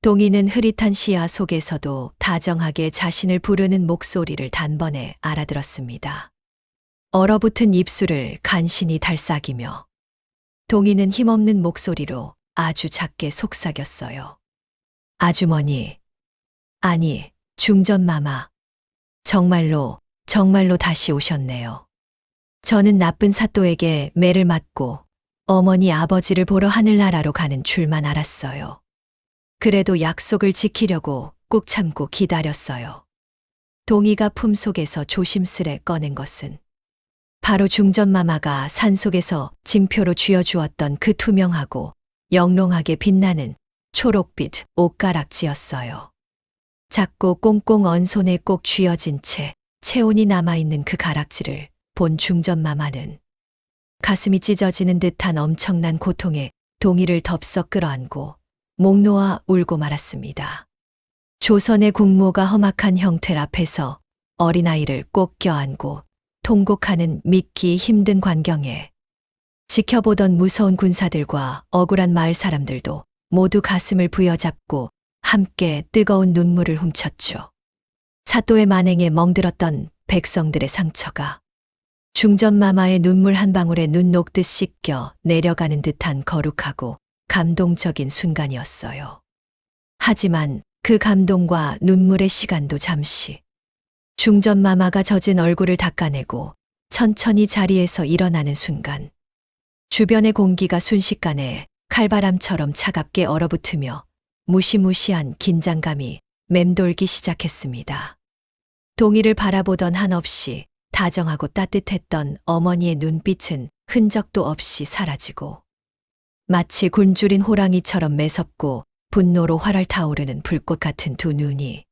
C: 동이는 흐릿한 시야 속에서도 다정하게 자신을 부르는 목소리를 단번에 알아들었습니다. 얼어붙은 입술을 간신히 달싹이며 동이는 힘없는 목소리로 아주 작게 속삭였어요. 아주머니, 아니, 중전마마, 정말로 다시 오셨네요. 저는 나쁜 사또에게 매를 맞고 어머니 아버지를 보러 하늘나라로 가는 줄만 알았어요. 그래도 약속을 지키려고 꾹 참고 기다렸어요. 동이가 품속에서 조심스레 꺼낸 것은 바로 중전마마가 산속에서 징표로 쥐어주었던 그 투명하고 영롱하게 빛나는 초록빛 옷가락지였어요. 작고 꽁꽁 언 손에 꼭 쥐어진 채 체온이 남아있는 그 가락지를 본 중전마마는 가슴이 찢어지는 듯한 엄청난 고통에 동이를 덥석 끌어안고 목 놓아 울고 말았습니다. 조선의 국모가 험악한 형틀 앞에서 어린아이를 꼭 껴안고 통곡하는 믿기 힘든 광경에 지켜보던 무서운 군사들과 억울한 마을 사람들도 모두 가슴을 부여잡고 함께 뜨거운 눈물을 훔쳤죠. 사또의 만행에 멍들었던 백성들의 상처가 중전마마의 눈물 한 방울에 눈 녹듯 씻겨 내려가는 듯한 거룩하고 감동적인 순간이었어요. 하지만 그 감동과 눈물의 시간도 잠시 중전마마가 젖은 얼굴을 닦아내고 천천히 자리에서 일어나는 순간 주변의 공기가 순식간에 칼바람처럼 차갑게 얼어붙으며 무시무시한 긴장감이 맴돌기 시작했습니다. 동이를 바라보던 한없이 다정하고 따뜻했던 어머니의 눈빛은 흔적도 없이 사라지고 마치 굶주린 호랑이처럼 매섭고 분노로 활활 타오르는 불꽃 같은 두 눈이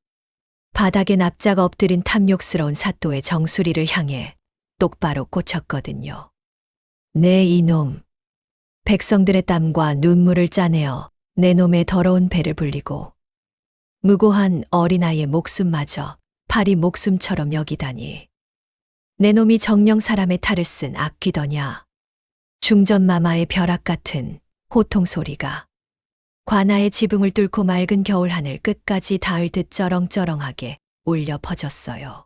C: 바닥에 납작 엎드린 탐욕스러운 사또의 정수리를 향해 똑바로 꽂혔거든요. 내 이놈. 백성들의 땀과 눈물을 짜내어 내 놈의 더러운 배를 불리고 무고한 어린아이의 목숨마저 파리 목숨처럼 여기다니. 내 놈이 정령 사람의 탈을 쓴 악귀더냐. 중전마마의 벼락 같은 호통 소리가 관아의 지붕을 뚫고 맑은 겨울 하늘 끝까지 닿을 듯 쩌렁쩌렁하게 울려 퍼졌어요.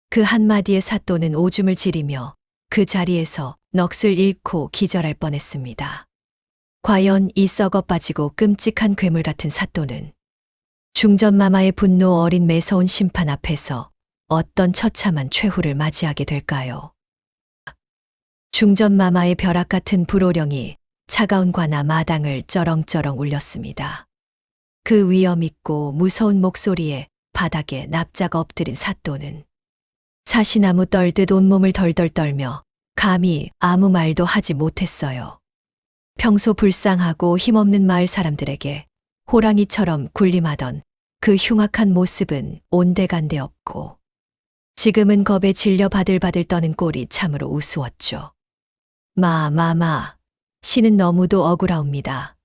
C: 그 한마디의 사또는 오줌을 지리며 그 자리에서 넋을 잃고 기절할 뻔했습니다. 과연 이 썩어 빠지고 끔찍한 괴물 같은 사또는 중전마마의 분노 어린 매서운 심판 앞에서 어떤 처참한 최후를 맞이하게 될까요? 중전마마의 벼락 같은 불호령이 차가운 관아 마당을 쩌렁쩌렁 울렸습니다. 그 위엄 있고 무서운 목소리에 바닥에 납작 엎드린 사또는 사시나무 떨듯 온몸을 덜덜 떨며 감히 아무 말도 하지 못했어요. 평소 불쌍하고 힘없는 마을 사람들에게 호랑이처럼 군림하던 그 흉악한 모습은 온데간데 없고 지금은 겁에 질려 바들바들 떠는 꼴이 참으로 우스웠죠. 마마마, 신은 너무도 억울하옵니다.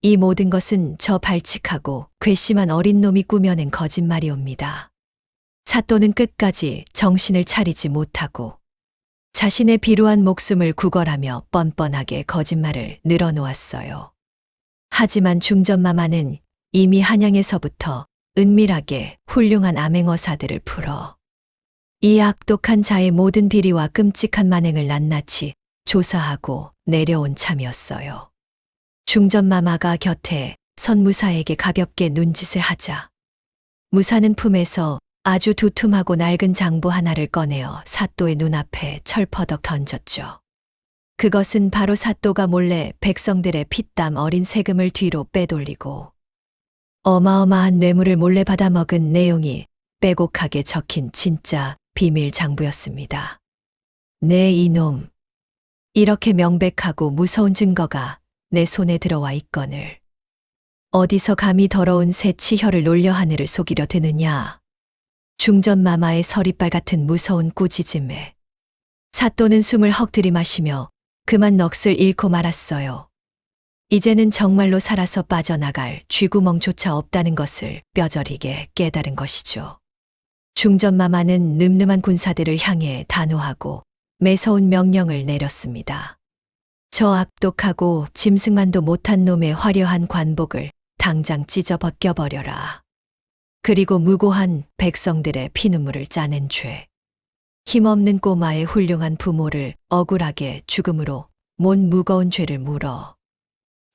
C: 이 모든 것은 저 발칙하고 괘씸한 어린 놈이 꾸며낸 거짓말이옵니다. 사또는 끝까지 정신을 차리지 못하고 자신의 비루한 목숨을 구걸하며 뻔뻔하게 거짓말을 늘어놓았어요. 하지만 중전마마는 이미 한양에서부터 은밀하게 훌륭한 암행어사들을 풀어 이 악독한 자의 모든 비리와 끔찍한 만행을 낱낱이 조사하고 내려온 참이었어요. 중전마마가 곁에 선 무사에게 가볍게 눈짓을 하자 무사는 품에서 아주 두툼하고 낡은 장부 하나를 꺼내어 사또의 눈앞에 철퍼덕 던졌죠. 그것은 바로 사또가 몰래 백성들의 피땀 어린 세금을 뒤로 빼돌리고 어마어마한 뇌물을 몰래 받아먹은 내용이 빼곡하게 적힌 진짜 비밀 장부였습니다. 네 이놈. 이렇게 명백하고 무서운 증거가 내 손에 들어와 있거늘 어디서 감히 더러운 새 치혀를 놀려 하늘을 속이려 드느냐. 중전마마의 서리빨 같은 무서운 꾸짖음에 사또는 숨을 헉 들이마시며 그만 넋을 잃고 말았어요. 이제는 정말로 살아서 빠져나갈 쥐구멍조차 없다는 것을 뼈저리게 깨달은 것이죠. 중전마마는 늠름한 군사들을 향해 단호하고 매서운 명령을 내렸습니다. 저 악독하고 짐승만도 못한 놈의 화려한 관복을 당장 찢어 벗겨버려라. 그리고 무고한 백성들의 피눈물을 짜낸 죄. 힘없는 꼬마의 훌륭한 부모를 억울하게 죽음으로 못 무거운 죄를 물어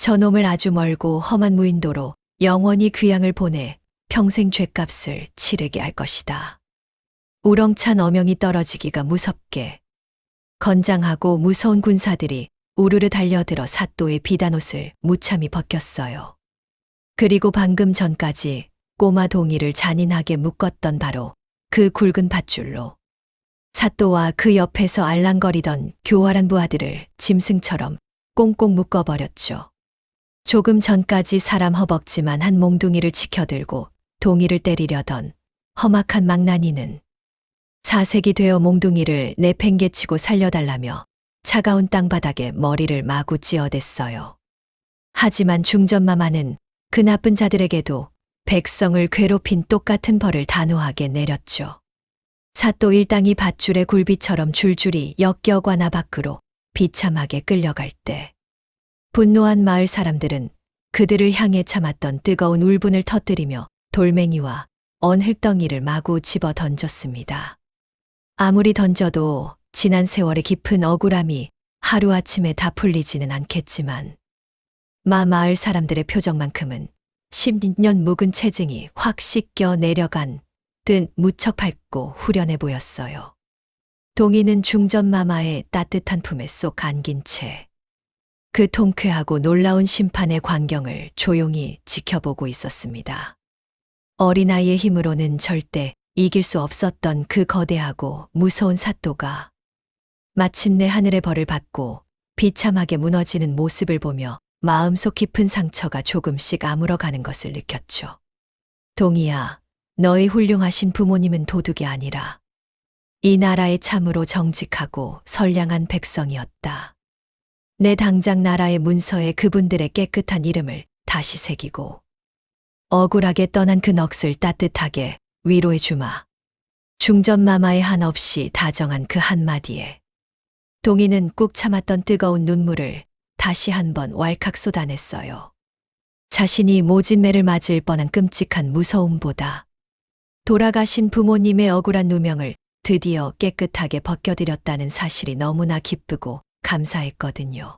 C: 저놈을 아주 멀고 험한 무인도로 영원히 귀양을 보내 평생 죄값을 치르게 할 것이다. 우렁찬 어명이 떨어지기가 무섭게 건장하고 무서운 군사들이 우르르 달려들어 사또의 비단옷을 무참히 벗겼어요. 그리고 방금 전까지 꼬마 동이를 잔인하게 묶었던 바로 그 굵은 밧줄로 사또와 그 옆에서 알랑거리던 교활한 부하들을 짐승처럼 꽁꽁 묶어버렸죠. 조금 전까지 사람 허벅지만 한 몽둥이를 치켜들고 동이를 때리려던 험악한 망나니는 사색이 되어 몽둥이를 내팽개치고 살려달라며 차가운 땅바닥에 머리를 마구 찧어댔어요. 하지만 중전마마는 그 나쁜 자들에게도 백성을 괴롭힌 똑같은 벌을 단호하게 내렸죠. 사또 일당이 밧줄의 굴비처럼 줄줄이 역겨과나 밖으로 비참하게 끌려갈 때 분노한 마을 사람들은 그들을 향해 참았던 뜨거운 울분을 터뜨리며 돌멩이와 언흙덩이를 마구 집어 던졌습니다. 아무리 던져도 지난 세월의 깊은 억울함이 하루아침에 다 풀리지는 않겠지만 마을 사람들의 표정만큼은 10년 묵은 체증이 확 씻겨 내려간 듯 무척 밝고 후련해 보였어요. 동이는 중전마마의 따뜻한 품에 쏙 안긴 채 그 통쾌하고 놀라운 심판의 광경을 조용히 지켜보고 있었습니다. 어린아이의 힘으로는 절대 이길 수 없었던 그 거대하고 무서운 사또가 마침내 하늘의 벌을 받고 비참하게 무너지는 모습을 보며 마음속 깊은 상처가 조금씩 아물어가는 것을 느꼈죠. 동이야, 너의 훌륭하신 부모님은 도둑이 아니라 이 나라의 참으로 정직하고 선량한 백성이었다. 내 당장 나라의 문서에 그분들의 깨끗한 이름을 다시 새기고 억울하게 떠난 그 넋을 따뜻하게 위로해 주마. 중전마마의 한없이 다정한 그 한마디에 동이는 꾹 참았던 뜨거운 눈물을 다시 한번 왈칵 쏟아냈어요. 자신이 모진매를 맞을 뻔한 끔찍한 무서움보다 돌아가신 부모님의 억울한 누명을 드디어 깨끗하게 벗겨드렸다는 사실이 너무나 기쁘고 감사했거든요.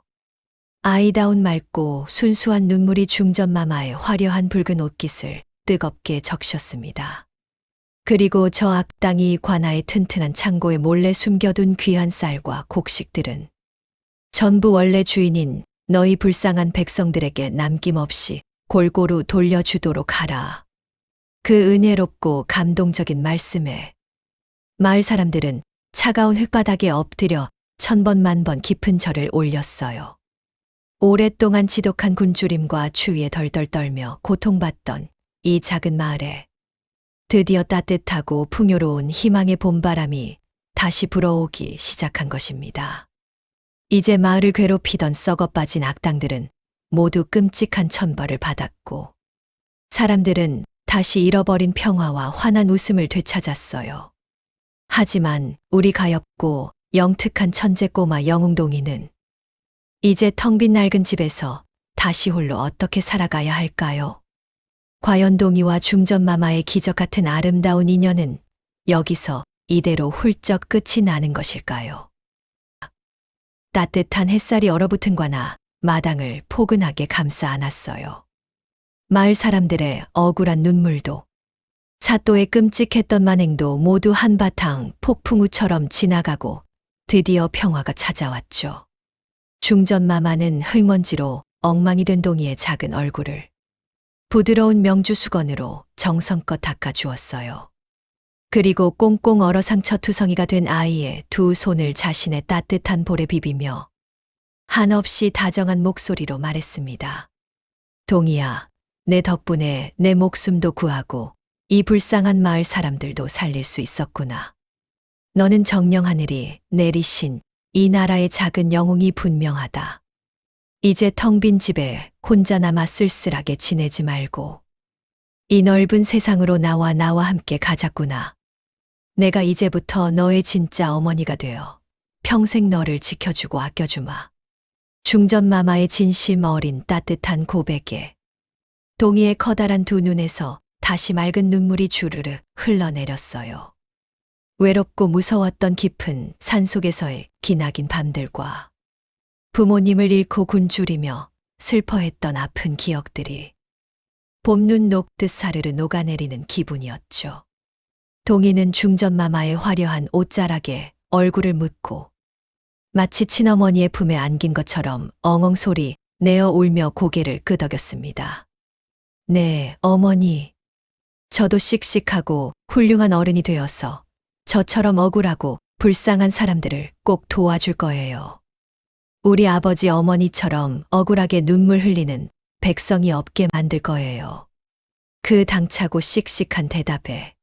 C: 아이다운 맑고 순수한 눈물이 중전마마의 화려한 붉은 옷깃을 뜨겁게 적셨습니다. 그리고 저 악당이 관아의 튼튼한 창고에 몰래 숨겨둔 귀한 쌀과 곡식들은 전부 원래 주인인 너희 불쌍한 백성들에게 남김없이 골고루 돌려주도록 하라. 그 은혜롭고 감동적인 말씀에 마을 사람들은 차가운 흙바닥에 엎드려 천번 만번 깊은 절을 올렸어요. 오랫동안 지독한 굶주림과 추위에 덜덜 떨며 고통받던 이 작은 마을에 드디어 따뜻하고 풍요로운 희망의 봄바람이 다시 불어오기 시작한 것입니다. 이제 마을을 괴롭히던 썩어빠진 악당들은 모두 끔찍한 천벌을 받았고, 사람들은 다시 잃어버린 평화와 환한 웃음을 되찾았어요. 하지만 우리 가엾고 영특한 천재 꼬마 영웅동이는 이제 텅 빈 낡은 집에서 다시 홀로 어떻게 살아가야 할까요? 과연 동이와 중전마마의 기적 같은 아름다운 인연은 여기서 이대로 훌쩍 끝이 나는 것일까요? 따뜻한 햇살이 얼어붙은 관아 마당을 포근하게 감싸 안았어요. 마을 사람들의 억울한 눈물도, 사또의 끔찍했던 만행도 모두 한바탕 폭풍우처럼 지나가고 드디어 평화가 찾아왔죠. 중전마마는 흙먼지로 엉망이 된 동이의 작은 얼굴을 부드러운 명주 수건으로 정성껏 닦아주었어요. 그리고 꽁꽁 얼어 상처 투성이가 된 아이의 두 손을 자신의 따뜻한 볼에 비비며 한없이 다정한 목소리로 말했습니다. 동이야, 내 덕분에 내 목숨도 구하고 이 불쌍한 마을 사람들도 살릴 수 있었구나. 너는 정령하늘이 내리신 이 나라의 작은 영웅이 분명하다. 이제 텅 빈 집에 혼자 남아 쓸쓸하게 지내지 말고 이 넓은 세상으로 나와 함께 가자꾸나. 내가 이제부터 너의 진짜 어머니가 되어 평생 너를 지켜주고 아껴주마. 중전마마의 진심 어린 따뜻한 고백에 동이의 커다란 두 눈에서 다시 맑은 눈물이 주르르 흘러내렸어요. 외롭고 무서웠던 깊은 산속에서의 기나긴 밤들과 부모님을 잃고 굶주리며 슬퍼했던 아픈 기억들이 봄눈 녹듯 사르르 녹아내리는 기분이었죠. 동이는 중전마마의 화려한 옷자락에 얼굴을 묻고 마치 친어머니의 품에 안긴 것처럼 엉엉 소리 내어 울며 고개를 끄덕였습니다. 네, 어머니. 저도 씩씩하고 훌륭한 어른이 되어서 저처럼 억울하고 불쌍한 사람들을 꼭 도와줄 거예요. 우리 아버지 어머니처럼 억울하게 눈물 흘리는 백성이 없게 만들 거예요. 그 당차고 씩씩한 대답에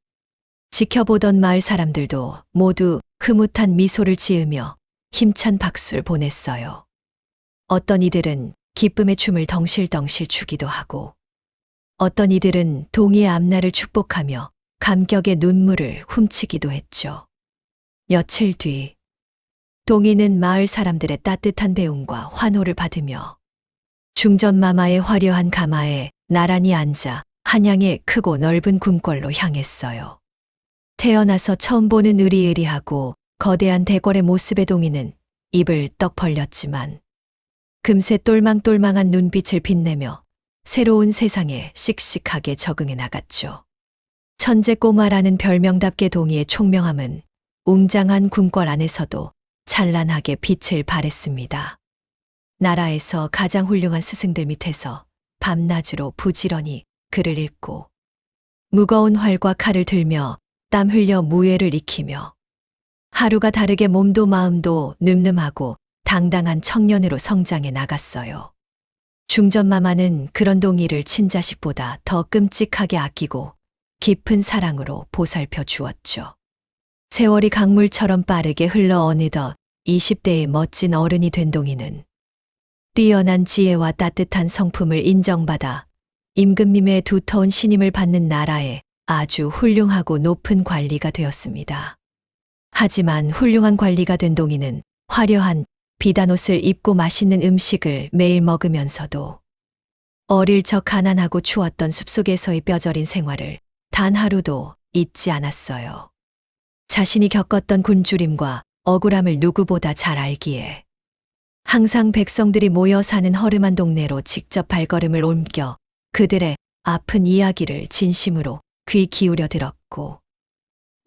C: 지켜보던 마을 사람들도 모두 흐뭇한 미소를 지으며 힘찬 박수를 보냈어요. 어떤 이들은 기쁨의 춤을 덩실덩실 추기도 하고, 어떤 이들은 동이의 앞날을 축복하며 감격의 눈물을 훔치기도 했죠. 며칠 뒤, 동이는 마을 사람들의 따뜻한 배웅과 환호를 받으며 중전마마의 화려한 가마에 나란히 앉아 한양의 크고 넓은 궁궐로 향했어요. 태어나서 처음 보는 으리으리하고 거대한 대궐의 모습의 동이는 입을 떡 벌렸지만 금세 똘망똘망한 눈빛을 빛내며 새로운 세상에 씩씩하게 적응해 나갔죠. 천재 꼬마라는 별명답게 동이의 총명함은 웅장한 궁궐 안에서도 찬란하게 빛을 발했습니다. 나라에서 가장 훌륭한 스승들 밑에서 밤낮으로 부지런히 글을 읽고 무거운 활과 칼을 들며 땀 흘려 무예를 익히며 하루가 다르게 몸도 마음도 늠름하고 당당한 청년으로 성장해 나갔어요. 중전마마는 그런 동이를 친자식보다 더 끔찍하게 아끼고 깊은 사랑으로 보살펴 주었죠. 세월이 강물처럼 빠르게 흘러 어느덧 20대의 멋진 어른이 된 동이는 뛰어난 지혜와 따뜻한 성품을 인정받아 임금님의 두터운 신임을 받는 나라의 아주 훌륭하고 높은 관리가 되었습니다. 하지만 훌륭한 관리가 된 동이는 화려한 비단옷을 입고 맛있는 음식을 매일 먹으면서도 어릴 적 가난하고 추웠던 숲속에서의 뼈저린 생활을 단 하루도 잊지 않았어요. 자신이 겪었던 굶주림과 억울함을 누구보다 잘 알기에 항상 백성들이 모여 사는 허름한 동네로 직접 발걸음을 옮겨 그들의 아픈 이야기를 진심으로 귀 기울여 들었고,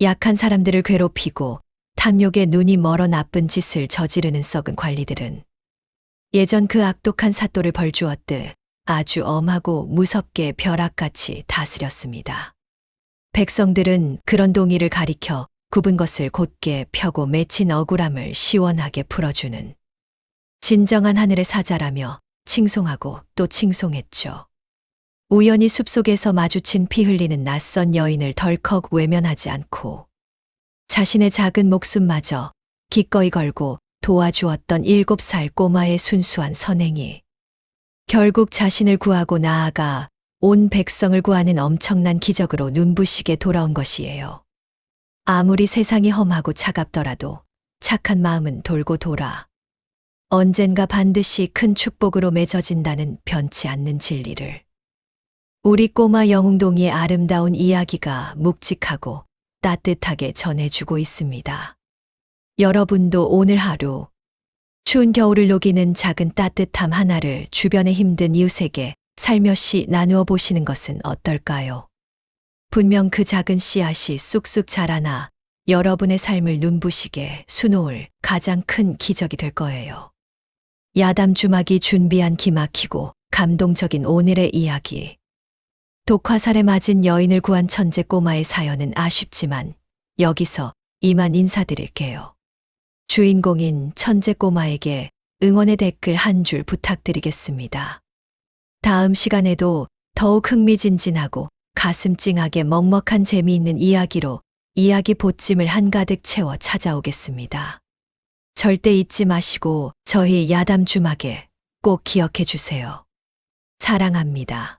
C: 약한 사람들을 괴롭히고 탐욕에 눈이 멀어 나쁜 짓을 저지르는 썩은 관리들은 예전 그 악독한 사또를 벌주었듯 아주 엄하고 무섭게 벼락같이 다스렸습니다. 백성들은 그런 동이를 가리켜 굽은 것을 곧게 펴고 맺힌 억울함을 시원하게 풀어주는 진정한 하늘의 사자라며 칭송하고 또 칭송했죠. 우연히 숲속에서 마주친 피 흘리는 낯선 여인을 덜컥 외면하지 않고 자신의 작은 목숨마저 기꺼이 걸고 도와주었던 7살 꼬마의 순수한 선행이 결국 자신을 구하고 나아가 온 백성을 구하는 엄청난 기적으로 눈부시게 돌아온 것이에요. 아무리 세상이 험하고 차갑더라도 착한 마음은 돌고 돌아 언젠가 반드시 큰 축복으로 맺어진다는 변치 않는 진리를 우리 꼬마 영웅동이의 아름다운 이야기가 묵직하고 따뜻하게 전해주고 있습니다. 여러분도 오늘 하루 추운 겨울을 녹이는 작은 따뜻함 하나를 주변에 힘든 이웃에게 살며시 나누어 보시는 것은 어떨까요? 분명 그 작은 씨앗이 쑥쑥 자라나 여러분의 삶을 눈부시게 수놓을 가장 큰 기적이 될 거예요. 야담 주막이 준비한 기막히고 감동적인 오늘의 이야기. 독화살에 맞은 여인을 구한 천재 꼬마의 사연은 아쉽지만 여기서 이만 인사드릴게요. 주인공인 천재 꼬마에게 응원의 댓글 한 줄 부탁드리겠습니다. 다음 시간에도 더욱 흥미진진하고 가슴 찡하게 먹먹한 재미있는 이야기로 이야기 보찜을 한가득 채워 찾아오겠습니다. 절대 잊지 마시고 저희 야담 주막에 꼭 기억해 주세요. 사랑합니다.